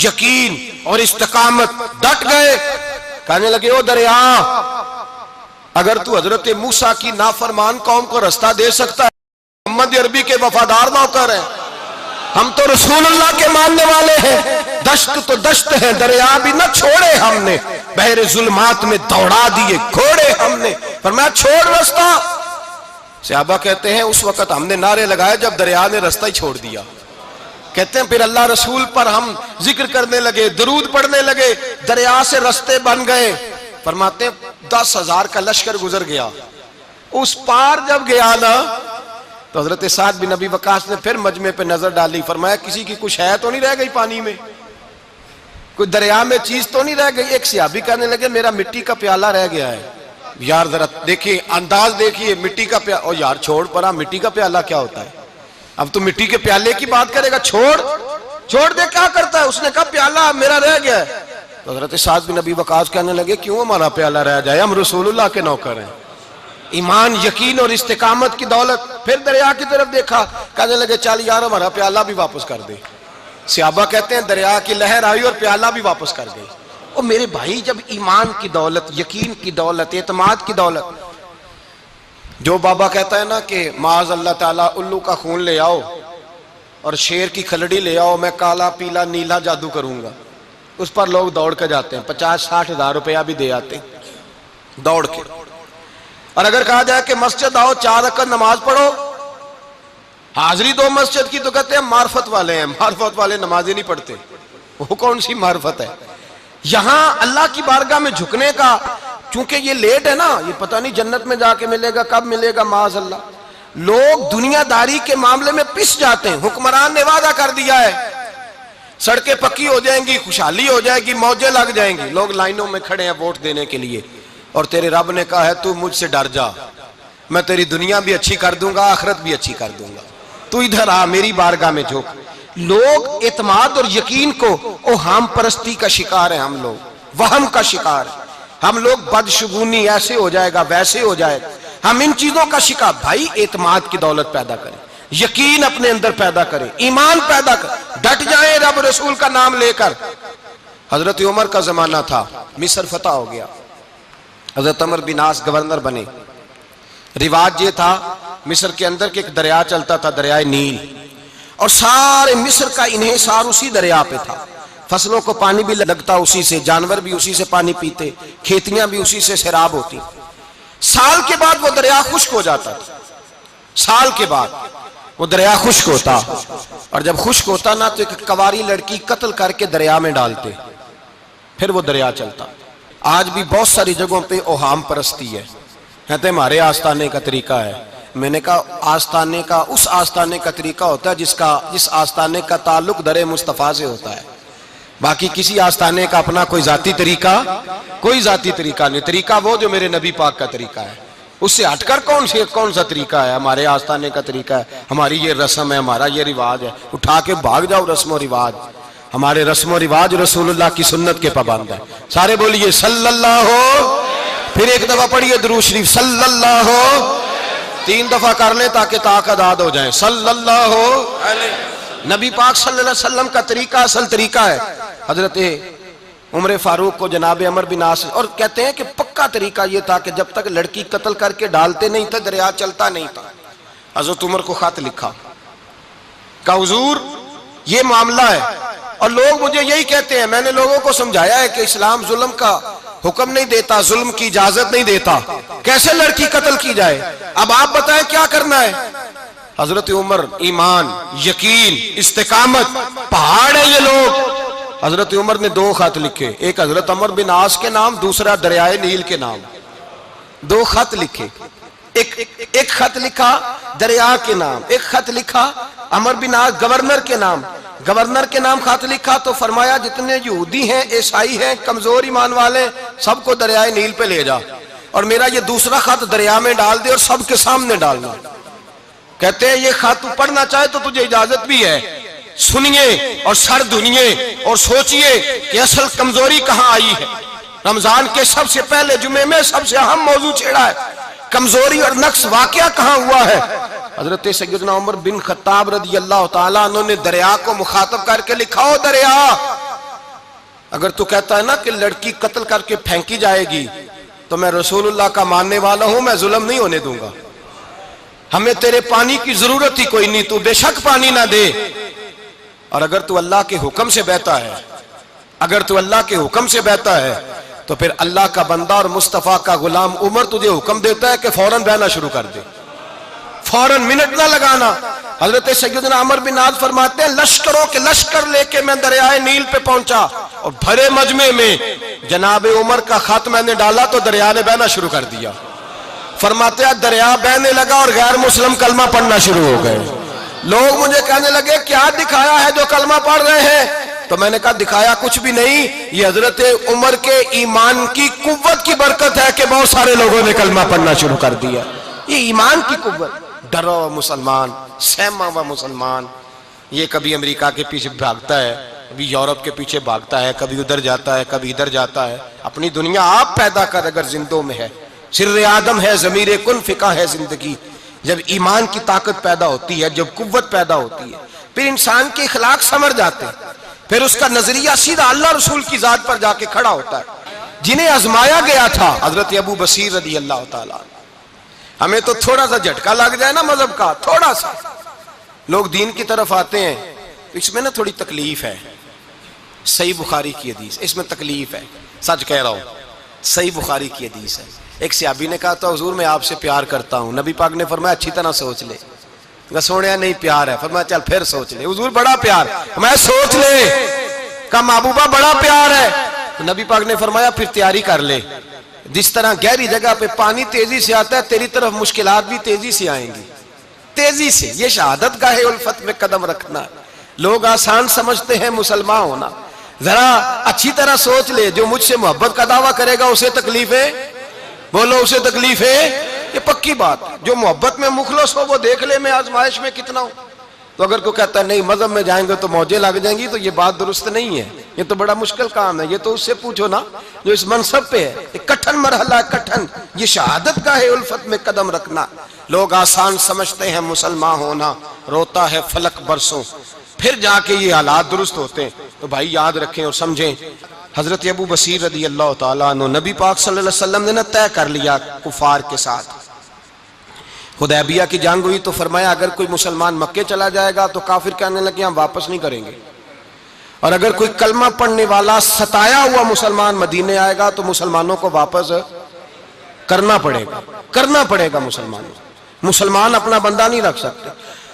یقین اور استقامت، ڈٹ گئے. کہنے لگے او دریا، اگر تو حضرت موسیٰ کی نافرمان قوم کو رستہ دے سکتا ہے، محمد عربی کے وفادار نوکر ہیں، ہم تو رسول اللہ کے ماننے والے ہیں. دشت تو دشت ہے، دریا بھی نہ چھوڑے ہم نے، بحر ظلمات میں دوڑا دیے گھوڑے ہم نے. فرمایا چھوڑ رستہ. صحابہ کہتے ہیں اس وقت ہم نے نعرے لگائے جب دریا نے رستہ ہی چھوڑ دیا. کہتے ہیں پھر اللہ رسول پر ہم ذکر کرنے لگے، درود پڑھنے لگے، دریا سے رستے بن گئے. فرماتے ہیں 10,000 کا لشکر گزر گیا. اس پار جب گیا نا تو حضرت سعد بن ابی وقاص نے پھر مجمع پہ نظر ڈالی. فرمایا کسی کی کچھ ہے تو نہیں رہ گئی پانی میں، کوئی دریا میں چیز تو نہیں رہ گئی. ایک صحابی کہنے لگے میرا مٹی کا پیالہ رہ گیا ہے. یار ذرا دیکھیے انداز دیکھیے، مٹی کا پیالہ. او یار چھوڑ پرا، مٹی کا پیالہ کیا ہوتا ہے؟ اب تو مٹی کے پیالے کی بات کرے گا، چھوڑ دے، کیا کرتا ہے؟ اس نے کہا پیالہ میرا رہ گیا ہے. تو حضرت سعد بن ابی وقاص کہنے لگے کیوں ہمارا پیالہ رہ جائے، ہم رسول اللہ کے نوکر ہیں. ایمان، یقین اور استقامت کی دولت. پھر دریا کی طرف دیکھا، کہنے لگے چل یار ہمارا پیالہ بھی واپس کر دے. صحابہ کہتے ہیں دریا کی لہر آئی اور پیالہ بھی واپس کر گئی. اور میرے بھائی جب ایمان کی دولت، یقین کی دولت، اعتماد کی دولت. جو بابا کہتا ہے نا کہ معاذ اللہ تعالیٰ الو کا خون لے آؤ اور شیر کی کھلڑی لے آؤ، میں کالا پیلا نیلا جادو کروں گا، اس پر لوگ دوڑ کے جاتے ہیں، 50-60 ہزار روپیہ بھی دے آتے ہیں دوڑ کے۔ اور اگر کہا جائے کہ مسجد آؤ 4 رکعت نماز پڑھو، حاضری دو مسجد کی، تو کہتے ہیں معرفت والے ہیں، معرفت والے نمازیں نہیں پڑھتے، وہ کون سی معرفت ہے؟ یہاں اللہ کی بارگاہ میں جھکنے کا، چونکہ یہ لیٹ ہے نا، یہ پتہ نہیں جنت میں جا کے ملے گا، کب ملے گا، معاذ اللہ۔ لوگ دنیا داری کے معاملے میں پس جاتے ہیں، حکمران نے وعدہ کر دیا ہے سڑکیں پکی ہو جائیں گی، خوشحالی ہو جائے گی، موجیں لگ جائیں گی، لوگ لائنوں میں کھڑے ہیں ووٹ دینے کے لیے، اور تیرے رب نے کہا ہے تو مجھ سے ڈر جا، میں تیری دنیا بھی اچھی کر دوں گا، آخرت بھی اچھی کر دوں گا، تو ادھر آ میری بارگاہ میں جھک۔ لوگ اعتماد اور یقین کو اوہام پرستی کا شکار ہیں، ہم لوگ وہم کا شکار ہیں، ہم لوگ بدشگونی ایسے ہو جائے گا ویسے ہو جائے گا، ہم ان چیزوں کا شکار۔ بھائی اعتماد کی دولت پیدا کریں، یقین اپنے اندر پیدا کریں، ایمان پیدا کریں، ڈٹ جائیں رب رسول کا نام لے کر۔ حضرت عمر کا زمانہ تھا، مصر فتح ہو گیا، حضرت عمر بن عاص گورنر بنے۔ رواج یہ تھا مصر کے اندر کہ ایک دریا چلتا تھا، دریائے نیل، اور سارے مصر کا انحصار اسی دریا پہ تھا، فصلوں کو پانی بھی لگتا اسی سے، جانور بھی اسی سے پانی پیتے، کھیتیاں بھی اسی سے سیراب ہوتی۔ سال کے بعد وہ دریا خشک ہو جاتا تھا، سال کے بعد وہ دریا خشک ہوتا، اور جب خشک ہوتا نا تو ایک کواری لڑکی قتل کر کے دریا میں ڈالتے، پھر وہ دریا چلتا۔ آج بھی بہت ساری جگہوں پہ اوہام پرستی ہے، کہتے ہیں ہمارے آستانے کا طریقہ ہے۔ میں نے کہا آستانے کا اس آستانے کا طریقہ ہوتا ہے جس آستانے کا تعلق در مصطفیٰ سے ہوتا ہے، باقی کسی آستانے کا اپنا کوئی ذاتی طریقہ نہیں۔ طریقہ وہ جو میرے نبی پاک کا طریقہ ہے، اس سے ہٹ کر کون سا طریقہ ہے؟ ہمارے آستانے کا طریقہ ہے، ہماری یہ رسم ہے، ہمارا یہ رواج ہے، اٹھا کے بھاگ جاؤ رسم و رواج۔ ہمارے رسم و رواج رسول اللہ کی سنت کے پابند ہے۔ سارے بولیے صلی اللہ ہو، پھر ایک دفعہ پڑھیے درود شریف صلی اللہ ہو، 3 دفعہ کر لیں تاکہ طاقت ہو جائیں، صلی اللہ ہو۔ نبی پاک صلی اللہ علیہ وسلم کا طریقہ اصل طریقہ ہے۔ حضرت عمر فاروق کو جناب عمر بن عاص، اور کہتے ہیں کہ پکا طریقہ یہ تھا کہ جب تک لڑکی قتل کر کے ڈالتے نہیں تھے دریا چلتا نہیں تھا۔ حضرت عمر کو خط لکھا کہ حضور یہ معاملہ ہے، اور لوگ مجھے یہی کہتے ہیں، میں نے لوگوں کو سمجھایا ہے کہ اسلام ظلم کا حکم نہیں دیتا، ظلم کی اجازت نہیں دیتا، کیسے لڑکی قتل کی جائے؟ اب آپ بتائیں کیا کرنا ہے؟ حضرت عمر ایمان، یقین، استقامت، پہاڑ ہے یہ لوگ۔ حضرت عمر نے 2 خط لکھے، ایک حضرت عمر بن عاص کے نام، دوسرا دریائے نیل کے نام، 2 خط لکھے۔ ایک خط لکھا دریا کے نام، ایک خط لکھا عمر بن عاص گورنر کے نام، گورنر کے نام خط لکھا تو فرمایا جتنے یہودی ہیں، عیسائی ہیں، کمزور ایمان والے، سب کو دریائے نیل پہ لے جا، اور میرا یہ دوسرا خط دریا میں ڈال دے اور سب کے سامنے ڈالنا۔ کہتے ہیں یہ خط پڑھنا چاہے تو تجھے اجازت بھی ہے، سنیے اور سر دھنیے اور سوچئے کہ اصل کمزوری کہاں آئی ہے۔ رمضان کے سب سے پہلے جمعے میں سب سے اہم موضوع چھیڑا ہے، کمزوری اور نقص واقعہ کہاں ہوا ہے۔ حضرت سیدنا عمر بن خطاب رضی اللہ تعالیٰ عنہ نے دریا کو مخاطب کر کے لکھا، ہو دریا، اگر تو کہتا ہے نا کہ لڑکی قتل کر کے پھینکی جائے گی تو میں رسول اللہ کا ماننے والا ہوں، میں ظلم نہیں ہونے دوں گا، ہمیں تیرے پانی کی ضرورت ہی کوئی نہیں، تو بے شک پانی نہ دے، اور اگر تو اللہ کے حکم سے بہتا ہے، اگر تو اللہ کے حکم سے بہتا ہے تو پھر اللہ کا بندہ اور مصطفیٰ کا غلام عمر تجھے حکم دیتا ہے کہ فوراً بہنا شروع کر دے، فوراً منٹ نہ لگانا۔ حضرت سیدنا عمر بن عاص فرماتے ہیں لشکروں کے لشکر لے کے میں دریائے نیل پہ پہنچا، اور بھرے مجمع میں جناب عمر کا خط میں نے ڈالا تو دریا نے بہنا شروع کر دیا۔ فرماتے ہیں دریا بہنے لگا اور غیر مسلم کلمہ پڑھنا شروع ہو گئے۔ لوگ مجھے کہنے لگے کیا دکھایا ہے جو کلمہ پڑھ رہے ہیں؟ تو میں نے کہا دکھایا کچھ بھی نہیں، یہ حضرت عمر کے ایمان کی قوت کی برکت ہے کہ بہت سارے لوگوں نے کلمہ پڑھنا شروع کر دیا۔ یہ ایمان کی قوت، ڈرا ہوا مسلمان، سہما ہوا مسلمان، یہ کبھی امریکہ کے پیچھے بھاگتا ہے، کبھی یورپ کے پیچھے بھاگتا ہے، کبھی ادھر جاتا ہے، کبھی ادھر جاتا ہے۔ اپنی دنیا آپ پیدا کر اگر زندوں میں ہے، سر آدم ہے، ضمیر کن فقہ ہے زندگی۔ جب ایمان کی طاقت پیدا ہوتی ہے، جب قوت پیدا ہوتی ہے، پھر انسان کے اخلاق سمر جاتے ہیں، پھر اس کا نظریہ سیدھا اللہ رسول کی ذات پر جا کے کھڑا ہوتا ہے۔ جنہیں آزمایا گیا تھا حضرت ابو بصیر رضی اللہ تعالیٰ، ہمیں تو تھوڑا سا جھٹکا لگ جائے نا مذہب کا، تھوڑا سا لوگ دین کی طرف آتے ہیں، اس میں نا تھوڑی تکلیف ہے۔ صحیح بخاری کی حدیث، اس میں تکلیف ہے، سچ کہہ رہا ہوں، صحیح بخاری کی حدیث ہے۔ ایک صحابی نے کہا تو حضور میں آپ سے پیار کرتا ہوں، نبی پاک نے فرمایا اچھی طرح سوچ لے۔ کہا سوڑیا نہیں پیار ہے، فرمایا چل پھر سوچ لے۔ حضور بڑا پیار، میں سوچ لے۔ کہا محبوبہ بڑا پیار ہے، تو نبی پاک نے فرمایا پھر تیاری کر لے، جس طرح گہری جگہ پہ پانی تیزی سے آتا ہے تیری طرف مشکلات بھی تیزی سے آئیں گی، تیزی سے۔ یہ شہادت گاہ الفت میں قدم رکھنا۔ لوگ آسان سمجھتے ہیں مسلمان ہونا، ذرا اچھی طرح سوچ لے، جو مجھ سے محبت کا دعویٰ کرے گا اسے تکلیف ہے، بولو اسے تکلیف ہے، یہ پکی بات۔ جو محبت میں مخلص ہو وہ دیکھ لے میں آزمائش میں کتنا ہوں۔ تو اگر کوئی کہتا ہے نہیں مذہب میں جائیں گے تو موجیں لگ جائیں گی، تو یہ بات درست نہیں ہے، یہ تو بڑا مشکل کام ہے۔ یہ تو اس سے پوچھو نا جو اس منصب پہ ہے، ایک کٹھن مرحلہ ہے، کٹھن۔ یہ شہادت گاہ الفت میں قدم رکھنا۔ لوگ آسان سمجھتے ہیں مسلمان ہونا، روتا ہے فلک برسوں، پھر جا کے یہ حالات درست ہوتے ہیں۔ تو بھائی یاد رکھیں اور سمجھیں، حضرت ابو بصیر رضی اللہ تعالیٰ عنہ، نبی پاک صلی اللہ علیہ وسلم نے طے کر لیا کفار کے ساتھ، حدیبیہ کی جنگ ہوئی تو فرمایا اگر کوئی مسلمان مکے چلا جائے گا تو کافر کہنے لگے ہم واپس نہیں کریں گے، اور اگر کوئی کلمہ پڑھنے والا ستایا ہوا مسلمان مدینے آئے گا تو مسلمانوں کو واپس کرنا پڑے گا مسلمان اپنا بندہ نہیں رکھ سکتے۔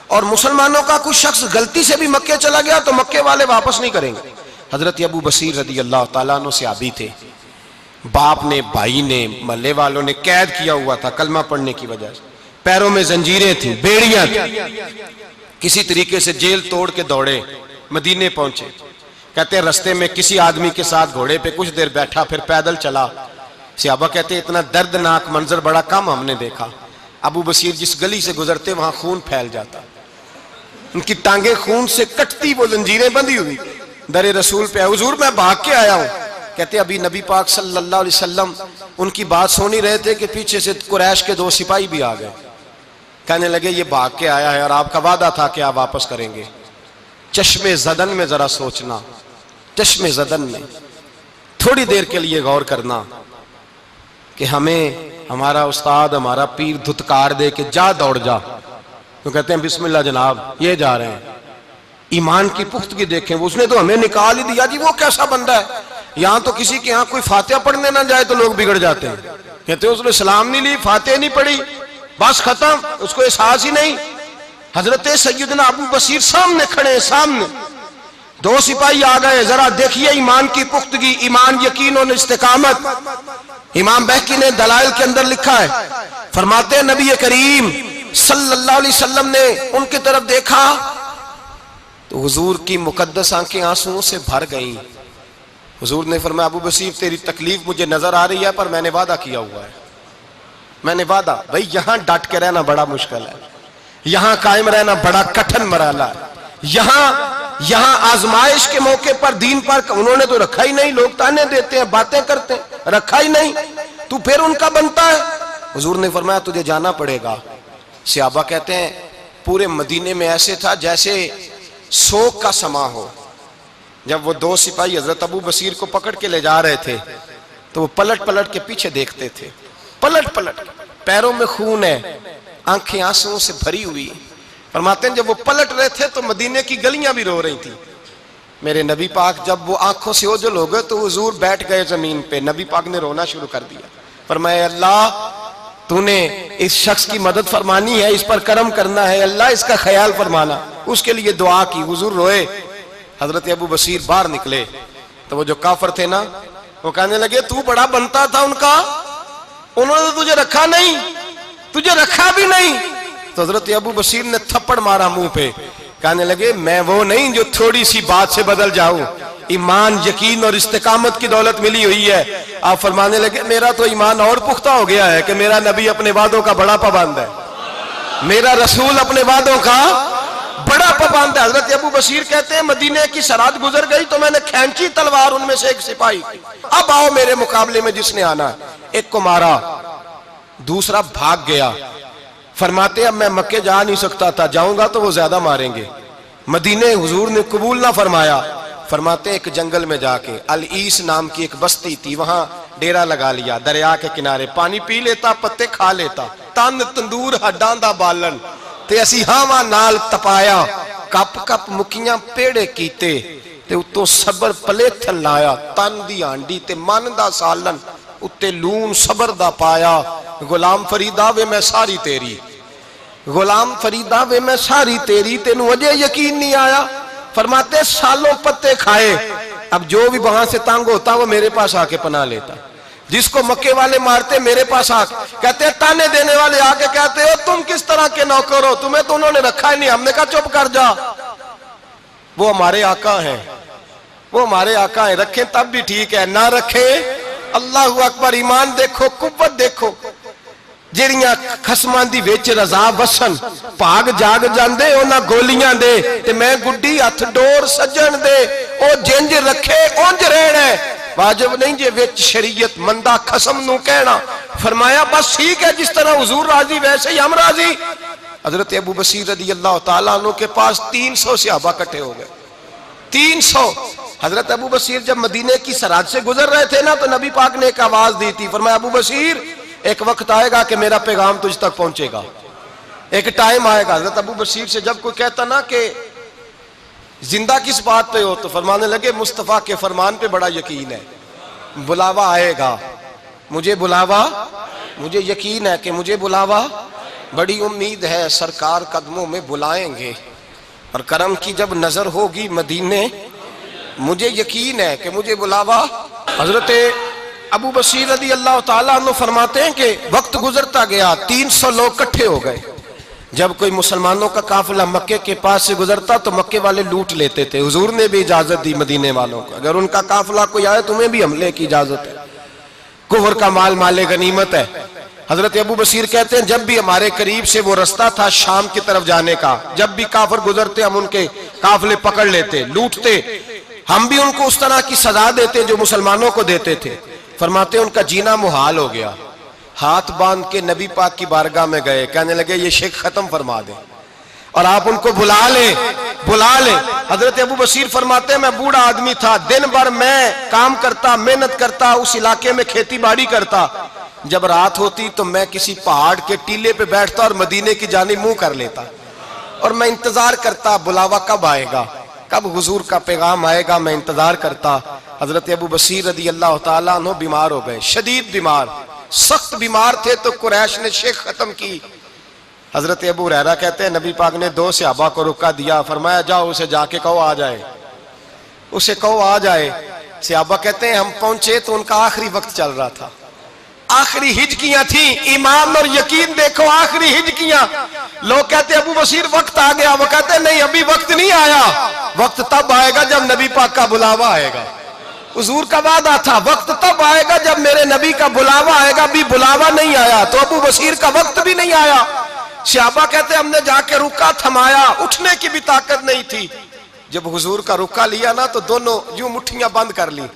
اور مسلمانوں کا کوئی شخص غلطی سے بھی مکے چلا گیا تو مکے والے واپس نہیں کریں گے۔ حضرت ابو بصیر رضی اللہ تعالیٰ عنہ صحابی تھے، باپ نے، بھائی نے، محلے والوں نے قید کیا ہوا تھا کلمہ پڑھنے کی وجہ سے، پیروں میں زنجیریں تھیں، بیڑیاں تھیں، کسی طریقے سے جیل توڑ کے دوڑے مدینے پہنچے۔ کہتے ہیں رستے میں کسی آدمی کے ساتھ گھوڑے پہ کچھ دیر بیٹھا پھر پیدل چلا۔ صحابہ کہتے ہیں اتنا دردناک منظر بڑا کم ہم نے دیکھا۔ ابو بصیر جس گلی سے گزرتے وہاں خون پھیل جاتا، ان کی ٹانگیں خون سے کٹتی، وہ زنجیریں بندھی ہوئی، در رسول پہ حضور میں بھاگ کے آیا ہوں۔ کہتے ابھی نبی پاک صلی اللہ علیہ وسلم ان کی بات سن ہی رہے تھے کہ پیچھے سے قریش کے 2 سپاہی بھی آ گئے، کہنے لگے یہ بھاگ کے آیا ہے اور آپ کا وعدہ تھا کہ آپ واپس کریں گے۔ چشم زدن میں ذرا سوچنا، چشم زدن میں تھوڑی دیر کے لیے غور کرنا کہ ہمیں ہمارا استاد، ہمارا پیر دھتکار دے کہ جا دوڑ جا، تو کہتے ہیں بسم اللہ جناب یہ جا رہے ہیں۔ ایمان کی پختگی دیکھیں، اس نے تو ہمیں نکال ہی دیا جی، وہ کیسا بندہ ہے۔ یہاں تو کسی کے یہاں کوئی فاتحہ پڑھنے نہ جائے تو لوگ بگڑ جاتے ہیں، کہتے ہیں اس نے سلام نہیں لی، فاتحہ نہیں پڑھی، بس ختم، اس کو احساس ہی نہیں۔ حضرت سیدنا ابو بصیر سامنے کھڑے، سامنے 2 سپاہی آ گئے، ذرا دیکھیے ایمان کی پختگی، ایمان، یقین اور استقامت۔ امام بہقی نے دلائل کے اندر لکھا ہے، فرماتے ہیں نبی کریم صلی اللہ علیہ وسلم نے ان کی طرف دیکھا تو حضور کی مقدس آنکھیں آنسوؤں سے بھر گئیں۔ حضور نے فرمایا ابو بصیر تیری تکلیف مجھے نظر آ رہی ہے پر میں نے وعدہ کیا ہوا ہے، میں نے وعدہ۔ بھئی یہاں ڈٹ کے رہنا بڑا مشکل ہے، یہاں قائم رہنا بڑا کٹھن مرحلہ ہے۔ یہاں آزمائش کے موقع پر دین پر انہوں نے تو رکھا ہی نہیں، لوگ تانے دیتے ہیں، باتیں کرتے ہیں، رکھا ہی نہیں، تو پھر ان کا بنتا ہے۔ حضور نے فرمایا تجھے جانا پڑے گا۔ صحابہ کہتے ہیں پورے مدینے میں ایسے تھا جیسے سوگ کا سما ہو۔ جب وہ 2 سپاہی حضرت ابو بصیر کو پکڑ کے لے جا رہے تھے تو وہ پلٹ پلٹ کے پیچھے دیکھتے تھے، پلٹ پلٹ، پیروں میں خون ہے، آنکھیں آنسوؤں سے بھری ہوئی۔ فرماتے ہیں جب وہ پلٹ رہے تھے تو مدینے کی گلیاں بھی رو رہی تھیں۔ میرے نبی پاک جب وہ آنکھوں سے اوجھل ہو گئے تو حضور بیٹھ گئے زمین پہ، نبی پاک نے رونا شروع کر دیا۔ فرمایا اللہ تو نے اس شخص کی مدد فرمانی ہے، اس پر کرم کرنا ہے، اللہ اس کا خیال فرمانا، اس کے لیے دعا کی۔ حضور روئے۔ حضرت ابو بصیر باہر نکلے تو وہ جو کافر تھے نا وہ کہنے لگے تو بڑا بنتا تھا ان کا، انہوں نے تجھے رکھا نہیں، تجھے رکھا بھی نہیں۔ تو حضرت ابو بصیر نے تھپڑ مارا منہ پہ، کہنے لگے میں وہ نہیں جو تھوڑی سی بات سے بدل جاؤں، ایمان، یقین اور استقامت کی دولت ملی ہوئی ہے۔ آپ فرمانے لگے میرا تو ایمان اور پختہ ہو گیا ہے کہ میرا نبی اپنے وعدوں کا بڑا پابند ہے، میرا رسول اپنے وعدوں کا بڑا پابند ہے۔ حضرت ابو بصیر کہتے ہیں مدینے کی سرحد گزر گئی تو میں نے کھینچی تلوار ان میں سے ایک سپاہی کی، اب آؤ میرے مقابلے میں جس نے آنا ہے۔ ایک کو مارا، دوسرا بھاگ گیا۔ فرماتے اب میں مکے جا نہیں سکتا تھا، جاؤں گا تو وہ زیادہ ماریں گے، مدینے حضور نے قبول نہ فرمایا۔ فرماتے ایک جنگل میں جا کے العیس نام کی ایک بستی تھی، وہاں ڈیرا لگا لیا، دریا کے کنارے، پانی پی لیتا، پتے کھا لیتا، تن تندور ہڈاں دا بالن تے اسی ہاواں نال تپایا کپ کپ مکیاں پیڑے کیتے تے اتوں صبر پلیتھن لایا تن دی ہانڈی تے من دا سالن اتے لون صبر دا پایا غلام فریدا وے میں ساری تیری غلام فریدا وے میں ساری تیری تینوں اجے یقین نہیں آیا فرماتے سالوں پتے کھائے اب جو بھی وہاں سے تنگ ہوتا وہ میرے پاس آ کے پناہ لیتا جس کو مکے والے مارتے میرے پاس آ کے کہتے تانے دینے والے آ کے کہتے ہو تم کس طرح کے نوکر ہو تمہیں تو انہوں نے رکھا ہی نہیں ہم نے کہا چپ کر جا وہ ہمارے آقا ہیں وہ ہمارے آقا ہیں رکھیں تب بھی ٹھیک ہے نہ رکھیں اللہ اکبر ایمان دیکھو قوت دیکھو جیڑیاں خسمان دی ویچ رضا وسن پاگ جاگ جاندے اونا گولیاں دے تے میں گڈی ہتھ ڈور سجن دے او جنج رکھے اونج رہنا ہے واجب نہیں جے ویچ شریعت مندہ خسم نو کہنا فرمایا بس ٹھیک ہے جس طرح حضور راضی ویسے ہی ہم راضی حضرت ابو بصیر رضی اللہ تعالیٰ عنہ کے پاس 300 صحابہ کٹھے ہو گئے 300 حضرت ابو بصیر جب مدینے کی سراج سے گزر رہے تھے نا تو نبی پاک نے ایک آواز دی تھی فرمایا ابو بصیر ایک وقت آئے گا کہ میرا پیغام تجھ تک پہنچے گا ایک ٹائم آئے گا حضرت ابو بصیر سے جب کوئی کہتا نا کہ زندہ کس بات پہ ہو تو فرمانے لگے مصطفیٰ کے فرمان پہ بڑا یقین ہے بلاوا آئے گا مجھے بلاوا مجھے یقین ہے کہ مجھے بلاوا بڑی امید ہے سرکار قدموں میں بلائیں گے اور کرم کی جب نظر ہوگی مدینے مجھے یقین ہے کہ مجھے بلاوا حضرت ابو بصیر رضی اللہ تعالیٰ عنہ فرماتے ہیں کہ وقت گزرتا گیا 300 لوگ کٹھے ہو گئے جب کوئی مسلمانوں کا قافلہ مکے کے پاس سے گزرتا تو مکے والے لوٹ لیتے تھے حضور نے بھی اجازت دی مدینے والوں کو اگر ان کا قافلہ کوئی آئے تمہیں بھی حملے کی اجازت ہے کفر کا مال مال غنیمت ہے حضرت ابو بصیر کہتے ہیں جب بھی ہمارے قریب سے وہ رستہ تھا شام کی طرف جانے کا جب بھی کافر گزرتے ہم ان کے قافلے پکڑ لیتے لوٹتے ہم بھی ان کو اس طرح کی سزا دیتے جو مسلمانوں کو دیتے تھے فرماتے ان کا جینا محال ہو گیا ہاتھ باندھ کے نبی پاک کی بارگاہ میں گئے کہنے لگے یہ شرک ختم فرما دیں اور آپ ان کو بلا لیں حضرت ابو بصیر فرماتے ہیں میں بوڑھا آدمی تھا دن بھر میں کام کرتا محنت کرتا اس علاقے میں کھیتی باڑی کرتا جب رات ہوتی تو میں کسی پہاڑ کے ٹیلے پہ بیٹھتا اور مدینے کی جانب منہ کر لیتا اور میں انتظار کرتا بلاوا کب آئے گا کب حضور کا پیغام آئے گا میں انتظار کرتا حضرت ابو بصیر رضی اللہ تعالیٰ عنہ بیمار ہو گئے شدید بیمار سخت بیمار تھے تو قریش نے شیخ ختم کی حضرت ابو ہریرہ کہتے ہیں نبی پاک نے 2 صحابہ کو رکا دیا فرمایا جاؤ اسے جا کے کہو آ جائے اسے کہو آ جائے صحابہ کہتے ہیں ہم پہنچے تو ان کا آخری وقت چل رہا تھا آخری ہجکیاں تھیں ایمان اور یقین دیکھو آخری ہجکیاں لوگ کہتے ابو بصیر وقت آ گیا وہ کہتے نہیں ابھی وقت نہیں آیا وقت تب آئے گا جب نبی پاک کا بلاوا آئے گا حضور کا وعدہ تھا وقت تب آئے گا جب میرے نبی کا بلاوا آئے گا ابھی بلاوا نہیں آیا تو ابو بصیر کا وقت بھی نہیں آیا صحابہ کہتے ہم نے جا کے رکا تھمایا اٹھنے کی بھی طاقت نہیں تھی جب حضور کا رکا لیا نا تو دونوں یوں مٹھیاں بند کر لی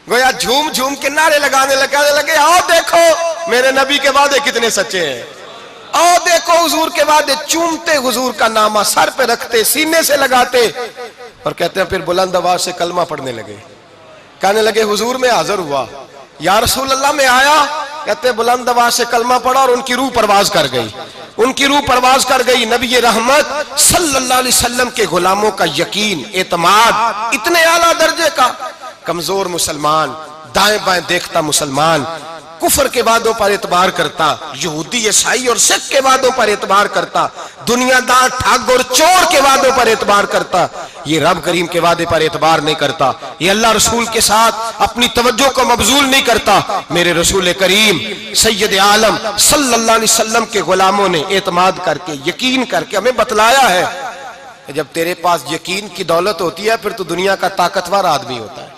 گویا جھوم جھوم کے نعرے لگانے لگے آؤ دیکھو میرے نبی کے وعدے کتنے سچے ہیں آؤ دیکھو حضور کے وعدے چومتے حضور کا نامہ سر پہ رکھتے سینے سے لگاتے اور کہتے ہیں پھر بلند آواز سے کلمہ پڑھنے لگے کہنے لگے حضور میں حاضر ہوا یا رسول اللہ میں آیا کہتے ہیں بلند آواز سے کلمہ پڑھا اور ان کی روح پرواز کر گئی ان کی روح پرواز کر گئی نبی رحمت صلی اللہ علیہ وسلم کے غلاموں کا یقین اعتماد اتنے اعلیٰ درجے کا کمزور مسلمان دائیں بائیں دیکھتا مسلمان کفر کے وعدوں پر اعتبار کرتا یہودی عیسائی اور سکھ کے وعدوں پر اعتبار کرتا دنیا دار ٹھگ اور چور کے وعدوں پر اعتبار کرتا یہ رب کریم کے وعدے پر اعتبار نہیں کرتا یہ اللہ رسول کے ساتھ اپنی توجہ کو مبذول نہیں کرتا میرے رسول کریم سید عالم صلی اللہ علیہ وسلم کے غلاموں نے اعتماد کر کے یقین کر کے ہمیں بتلایا ہے کہ جب تیرے پاس یقین کی دولت ہوتی ہے پھر تو دنیا کا طاقتور آدمی ہوتا ہے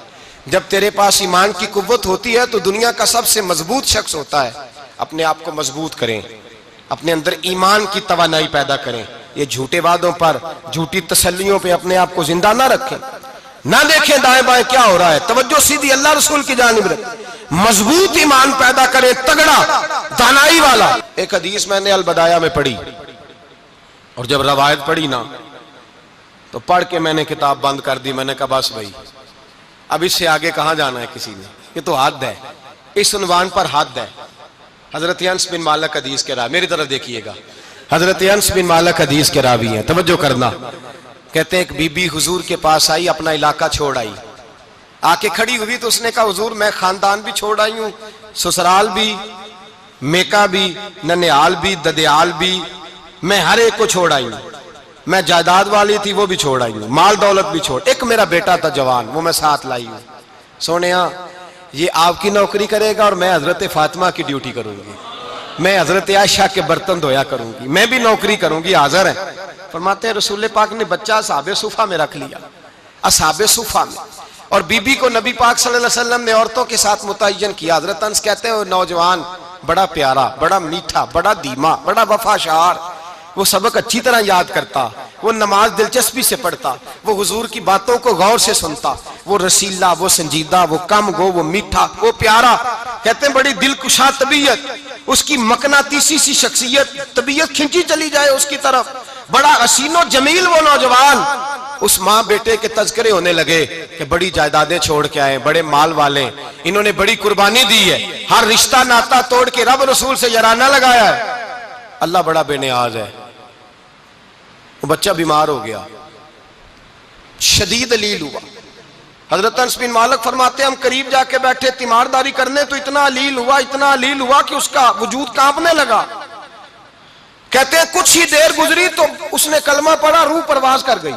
جب تیرے پاس ایمان کی قوت ہوتی ہے تو دنیا کا سب سے مضبوط شخص ہوتا ہے اپنے آپ کو مضبوط کریں اپنے اندر ایمان کی توانائی پیدا کریں یہ جھوٹے وعدوں پر جھوٹی تسلیوں پہ اپنے آپ کو زندہ نہ رکھیں نہ دیکھیں دائیں بائیں کیا ہو رہا ہے توجہ سیدھی اللہ رسول کی جانب رکھیں مضبوط ایمان پیدا کریں تگڑا دانائی والا ایک حدیث میں نے البدایہ میں پڑھی اور جب روایت پڑھی نا تو پڑھ کے میں نے کتاب بند کر دی میں نے کہا بس بھائی اب اس سے آگے کہاں جانا ہے کسی نے یہ تو حد ہے اس عنوان پر حد ہے حضرت انس بن مالک حدیث کے راوی، میری طرف دیکھیے گا، حضرت انس بن مالک حدیث کے راوی ہیں، توجہ کرنا۔ کہتے ہیں ایک بی بی حضور کے پاس آئی، اپنا علاقہ چھوڑ آئی، آ کے کھڑی ہوئی تو اس نے کہا حضور میں خاندان بھی چھوڑ آئی ہوں، سسرال بھی، میکا بھی، ننیال بھی، ددیال بھی، میں ہر ایک کو چھوڑ آئی ہوں، میں جائیداد والی تھی وہ بھی چھوڑ آئی ہوں، مال دولت بھی چھوڑ، ایک میرا بیٹا تھا جوان وہ میں ساتھ لائی ہوں۔ سونیا یہ آپ کی نوکری کرے گا اور میں حضرت فاطمہ کی ڈیوٹی کروں گی، میں حضرت عائشہ کے برتن دھویا کروں گی، میں بھی نوکری کروں گی، حاضر ہے۔ فرماتے ہیں رسول پاک نے بچہ اصحاب صفہ میں رکھ لیا، اصحاب صفہ میں، اور بی بی کو نبی پاک صلی اللہ علیہ وسلم نے عورتوں کے ساتھ متعین کیا۔ حضرت انس کہتے ہیں وہ نوجوان بڑا پیارا، بڑا میٹھا، بڑا دھیما، بڑا وفاشار، وہ سبق اچھی طرح یاد کرتا، وہ نماز دلچسپی سے پڑھتا، وہ حضور کی باتوں کو غور سے سنتا، وہ رسیلا، وہ سنجیدہ، وہ کم گو، وہ میٹھا، وہ پیارا۔ کہتے ہیں بڑی دلکشا طبیعت، اس کی مقناطیسی سی شخصیت، طبیعت کھنچی چلی جائے اس کی طرف، بڑا حسین و جمیل وہ نوجوان۔ اس ماں بیٹے کے تذکرے ہونے لگے کہ بڑی جائیدادیں چھوڑ کے آئے، بڑے مال والے، انہوں نے بڑی قربانی دی ہے، ہر رشتہ ناتا توڑ کے رب رسول سے یارانہ لگایا ہے، اللہ بڑا بے نیاز ہے۔ وہ بچہ بیمار ہو گیا، شدید علیل ہوا۔ حضرت انس بن مالک فرماتے ہیں ہم قریب جا کے بیٹھے تیمارداری کرنے تو اتنا علیل ہوا کہ اس کا وجود کانپنے لگا۔ کہتے ہیں کچھ ہی دیر گزری تو اس نے کلمہ پڑھا، روح پرواز کر گئی،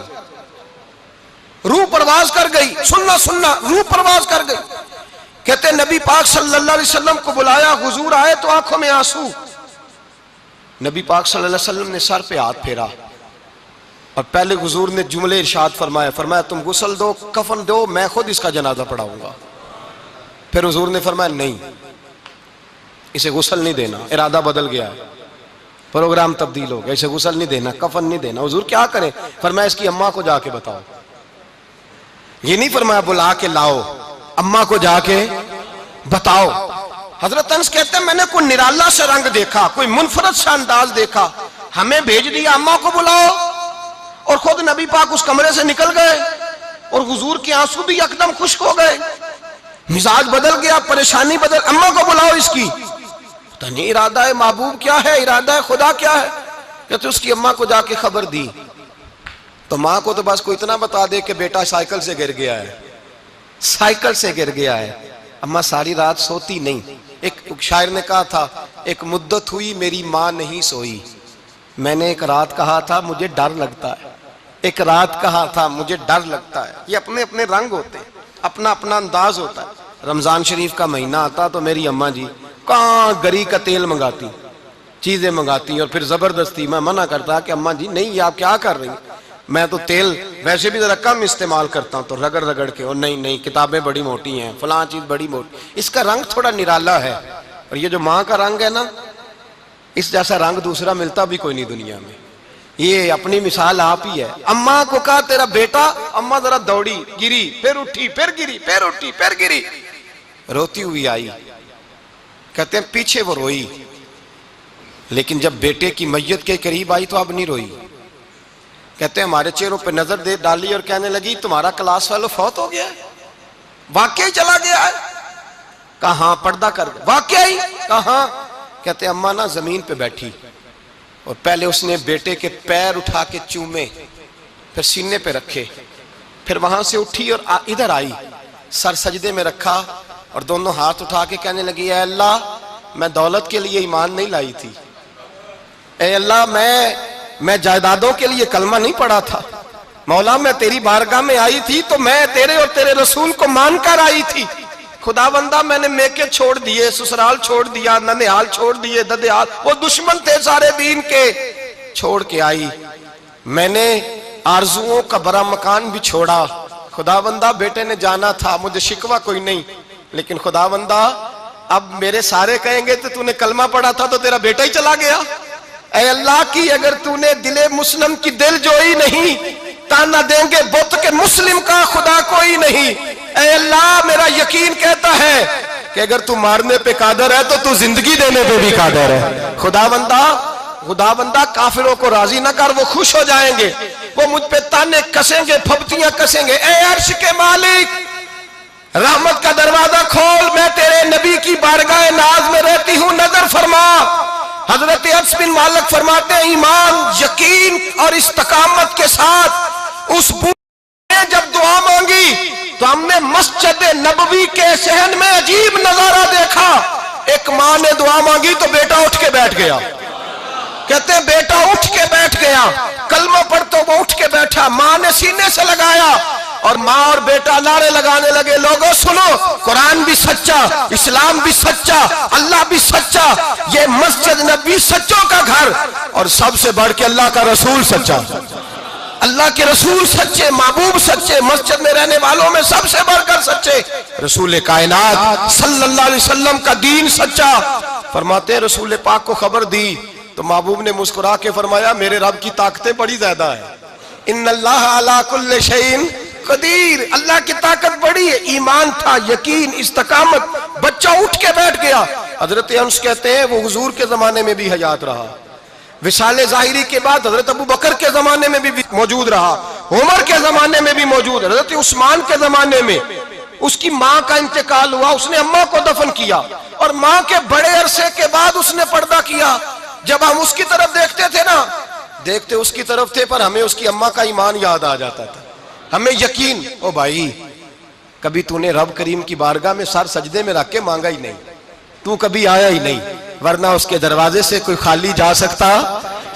روح پرواز کر گئی، سننا روح پرواز کر گئی۔ کہتے ہیں نبی پاک صلی اللہ علیہ وسلم کو بلایا، حضور آئے تو آنکھوں میں آنسو۔ نبی پاک صلی اللہ علیہ وسلم نے سر پہ ہاتھ پھیرا اور پہلے حضور نے جملے ارشاد فرمایا تم غسل دو، کفن دو، میں خود اس کا جنازہ پڑھاؤں گا۔ پھر حضور نے فرمایا نہیں، اسے غسل نہیں دینا، ارادہ بدل گیا ہے، پروگرام تبدیل ہو گیا، اسے غسل نہیں دینا، کفن نہیں دینا۔ حضور کیا کریں؟ فرمایا اس کی اماں کو جا کے بتاؤ۔ یہ نہیں فرمایا بلا کے لاؤ، اماں کو جا کے بتاؤ۔ حضرت انس کہتے ہیں میں نے کوئی نرالا سے رنگ دیکھا، کوئی منفرد سا انداز دیکھا، ہمیں بھیج دیا اماں کو بلاؤ، اور خود نبی پاک اس کمرے سے نکل گئے، اور حضور کے آنسو بھی یکدم خشک ہو گئے، مزاج بدل گیا، پریشانی بدل، اماں کو بلاؤ اس کی۔ پتہ نہیں ارادہ ہے محبوب کیا ہے، ارادہ ہے خدا کیا ہے۔ کہتے اس کی اماں کو جا کے خبر دی، تو ماں کو تو بس کوئی اتنا بتا دے کہ بیٹا سائیکل سے گر گیا ہے، سائیکل سے گر گیا ہے۔ اماں ساری رات سوتی نہیں۔ ایک شاعر نے کہا تھا ایک مدت ہوئی میری ماں نہیں سوئی، میں نے ایک رات کہا تھا مجھے ڈر لگتا ہے، ایک رات کہا تھا مجھے ڈر لگتا ہے۔ یہ اپنے اپنے رنگ ہوتے ہیں، اپنا اپنا انداز ہوتا ہے۔ رمضان شریف کا مہینہ آتا تو میری اماں جی کہاں گری کا تیل منگاتی، چیزیں منگاتی، اور پھر زبردستی میں منع کرتا کہ اماں جی نہیں یہ آپ کیا کر رہی ہیں، میں تو تیل ویسے بھی ذرا کم استعمال کرتا ہوں، تو رگڑ رگڑ کے، اور نہیں کتابیں بڑی موٹی ہیں، فلاں چیز بڑی موٹی، اس کا رنگ تھوڑا نرالا ہے۔ اور یہ جو ماں کا رنگ ہے نا، اس جیسا رنگ دوسرا ملتا بھی کوئی نہیں دنیا میں۔ یہ اپنی مثال آپ ہی ہے۔ اماں کو کہا تیرا بیٹا، اماں ذرا دوڑی، گری، پھر اٹھی، پھر گری، پھر اٹھی، پھر گری، روتی ہوئی آئی۔ کہتے ہیں پیچھے وہ روئی، لیکن جب بیٹے کی میت کے قریب آئی تو اب نہیں روئی۔ کہتے ہیں ہمارے چہروں پہ نظر دے ڈالی اور کہنے لگی تمہارا کلاس فیلو فوت ہو گیا ہے، واقعی چلا گیا ہے؟ کہاں پردہ کر گیا، واقعی کہاں؟ کہتے ہیں اماں نا زمین پہ بیٹھی، اور پہلے اس نے بیٹے کے پیر اٹھا کے چومے، پھر سینے پہ رکھے، پھر وہاں سے اٹھی اور ادھر آئی، سر سجدے میں رکھا اور دونوں ہاتھ اٹھا کے کہنے لگی اے اللہ میں دولت کے لیے ایمان نہیں لائی تھی، اے اللہ میں جائیدادوں کے لیے کلمہ نہیں پڑھا تھا، مولا میں تیری بارگاہ میں آئی تھی تو میں تیرے اور تیرے رسول کو مان کر آئی تھی، خدا بندہ میں نے میکے چھوڑ دیے، سسرال چھوڑ دیا، ننیال چھوڑ دیے، ددیال، وہ دشمن تھے سارے دین کے، چھوڑ کے آئی، میں نے آرزوؤں کا بڑا مکان بھی چھوڑا، خدا بندہ بیٹے نے جانا تھا، مجھے شکوہ کوئی نہیں، لیکن خدا بندہ اب میرے سارے کہیں گے تو نے کلمہ پڑھا تھا تو تیرا بیٹا ہی چلا گیا، اے اللہ کی اگر تو نے دل مسلم کی دل جوئی نہیں، تانا دیں گے بت کے مسلم کا خدا کوئی نہیں، اے اللہ میرا یقین کہتا ہے کہ اگر تو مارنے پہ قادر ہے تو زندگی دینے پہ بھی قادر ہے، خدا بندہ کافروں کو راضی نہ کر، وہ خوش ہو جائیں گے، وہ مجھ پہ تانے کسیں گے، پھپتیاں کسیں گے، اے عرش کے مالک رحمت کا دروازہ کھول، میں تیرے نبی کی بارگاہ ناز میں رہتی ہوں نظر فرما۔ حضرت انس بن مالک فرماتے ہیں ایمان، یقین اور استقامت کے ساتھ اس بوڑھے نے جب دعا مانگی تو ہم نے مسجد نبوی کے صحن میں عجیب نظارہ دیکھا۔ ایک ماں نے دعا مانگی تو بیٹا اٹھ کے بیٹھ گیا، کہتے ہیں بیٹا اٹھ کے بیٹھ گیا، کلمہ پڑھ تو وہ اٹھ کے بیٹھا، ماں نے سینے سے لگایا اور ماں اور بیٹا نعرے لگانے لگے، لوگوں سنو، قرآن بھی سچا، اسلام بھی سچا، اللہ بھی سچا، یہ مسجد نبی سچوں کا گھر، اور سب سے بڑھ کے اللہ کا رسول سچا، اللہ کے رسول سچے، محبوب سچے، مسجد میں رہنے والوں میں سب سے بڑھ کر سچے، رسول کائنات صلی اللہ علیہ وسلم کا دین سچا۔ فرماتے ہیں رسول پاک کو خبر دی تو محبوب نے مسکرا کے فرمایا میرے رب کی طاقتیں بڑی زیادہ ہیں، ان اللہ علی کل شیء قدیر، اللہ کی طاقت بڑی ہے۔ ایمان تھا، یقین، استقامت، بچہ اٹھ کے بیٹھ گیا۔ حضرت انس کہتے ہیں وہ حضور کے زمانے میں بھی حیات رہا، وصال ظاہری کے بعد حضرت ابو بکر کے زمانے میں بھی موجود رہا، عمر کے زمانے میں بھی موجود، حضرت عثمان کے زمانے میں اس کی ماں کا انتقال ہوا، اس نے اماں کو دفن کیا، اور ماں کے بڑے عرصے کے بعد اس نے پردہ کیا۔ جب ہم اس کی طرف دیکھتے تھے نا، دیکھتے اس کی طرف تھے پر ہمیں اس کی اماں کا ایمان یاد آ جاتا تھا، ہمیں یقین، او بھائی کبھی تو نے رب کریم کی بارگاہ میں سر سجدے میں رکھ کے مانگا ہی نہیں، تو کبھی آیا ہی نہیں، ورنہ اس کے دروازے سے کوئی خالی جا سکتا،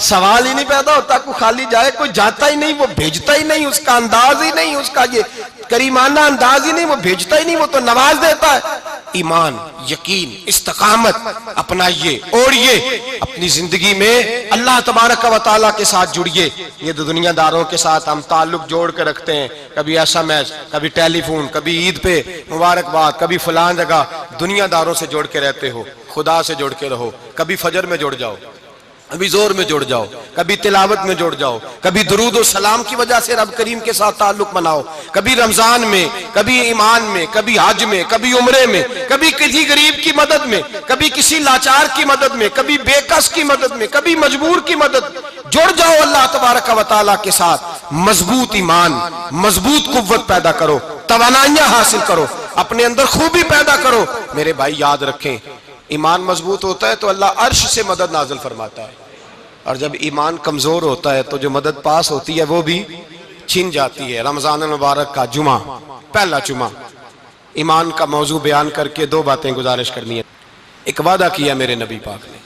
سوال ہی نہیں پیدا ہوتا، کوئی خالی جائے، کوئی جاتا ہی نہیں، وہ بھیجتا ہی نہیں، اس کا انداز ہی نہیں، اس کا یہ کریمانہ انداز ہی نہیں، وہ بھیجتا ہی نہیں، وہ تو نواز دیتا ہے۔ ایمان، یقین، استقامت اپنائیے، اوڑھیے، اپنی زندگی میں اللہ تبارک و تعالیٰ کے ساتھ جڑیے۔ یہ دنیا داروں کے ساتھ ہم تعلق جوڑ کے رکھتے ہیں، کبھی SMS، کبھی ٹیلی فون، کبھی عید پہ مبارکباد، کبھی فلان جگہ، دنیا داروں سے جوڑ کے رہتے ہو، خدا سے جوڑ کے رہو۔ کبھی فجر میں جڑ جاؤ، کبھی زور میں جڑ جاؤ، کبھی تلاوت میں جڑ جاؤ، کبھی درود و سلام کی وجہ سے رب کریم کے ساتھ تعلق بناؤ، کبھی رمضان میں، کبھی ایمان میں، کبھی حج میں، کبھی عمرے میں، کبھی کسی غریب کی مدد میں، کبھی کسی لاچار کی مدد میں، کبھی بے کس کی مدد میں، کبھی مجبور کی مدد۔ جڑ جاؤ اللہ تبارک و تعالیٰ کے ساتھ، مضبوط ایمان، مضبوط قوت پیدا کرو، توانائیاں حاصل کرو، اپنے اندر خوبی پیدا کرو۔ میرے بھائی یاد رکھیں، ایمان مضبوط ہوتا ہے تو اللہ عرش سے مدد نازل فرماتا ہے، اور جب ایمان کمزور ہوتا ہے تو جو مدد پاس ہوتی ہے وہ بھی چھن جاتی ہے۔ رمضان المبارک کا جمعہ، پہلا جمعہ، ایمان کا موضوع بیان کر کے دو باتیں گزارش کرنی ہے۔ ایک وعدہ کیا میرے نبی پاک نے،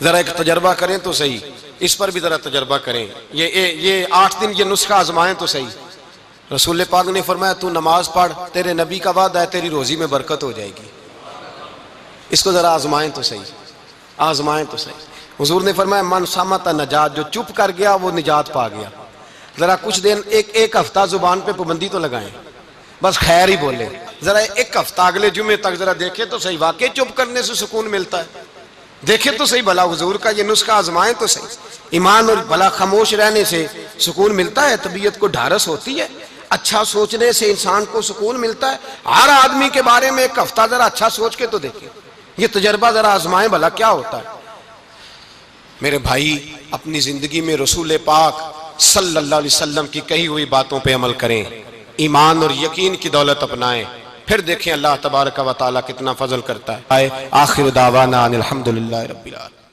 ذرا ایک تجربہ کریں تو صحیح، اس پر بھی ذرا تجربہ کریں، یہ 8 دن یہ نسخہ آزمائیں تو صحیح۔ رسول پاک نے فرمایا تو نماز پڑھ، تیرے نبی کا وعدہ ہے تیری روزی میں برکت ہو جائے گی، اس کو ذرا آزمائیں تو صحیح، آزمائیں تو صحیح۔ حضور نے فرمایا من صامت نجات، جو چپ کر گیا وہ نجات پا گیا۔ ذرا کچھ دن ایک ہفتہ زبان پہ پابندی تو لگائیں، بس خیر ہی بولیں، ذرا ایک ہفتہ اگلے جمعے تک ذرا دیکھیں تو صحیح، واقعی چپ کرنے سے سکون ملتا ہے، دیکھیں تو صحیح بھلا حضور کا یہ نسخہ آزمائیں تو صحیح۔ ایمان اور بھلا خاموش رہنے سے سکون ملتا ہے، طبیعت کو ڈھارس ہوتی ہے، اچھا سوچنے سے انسان کو سکون ملتا ہے۔ ہر آدمی کے بارے میں ایک ہفتہ ذرا اچھا سوچ کے تو دیکھیں، یہ تجربہ ذرا آزمائیں بھلا کیا ہوتا ہے۔ میرے بھائی اپنی زندگی میں رسول پاک صلی اللہ علیہ وسلم کی کہی ہوئی باتوں پہ عمل کریں، ایمان اور یقین کی دولت اپنائیں، پھر دیکھیں اللہ تبارک و تعالیٰ کتنا فضل کرتا ہے۔ آخر دعوانا ان الحمدللہ رب العالمین۔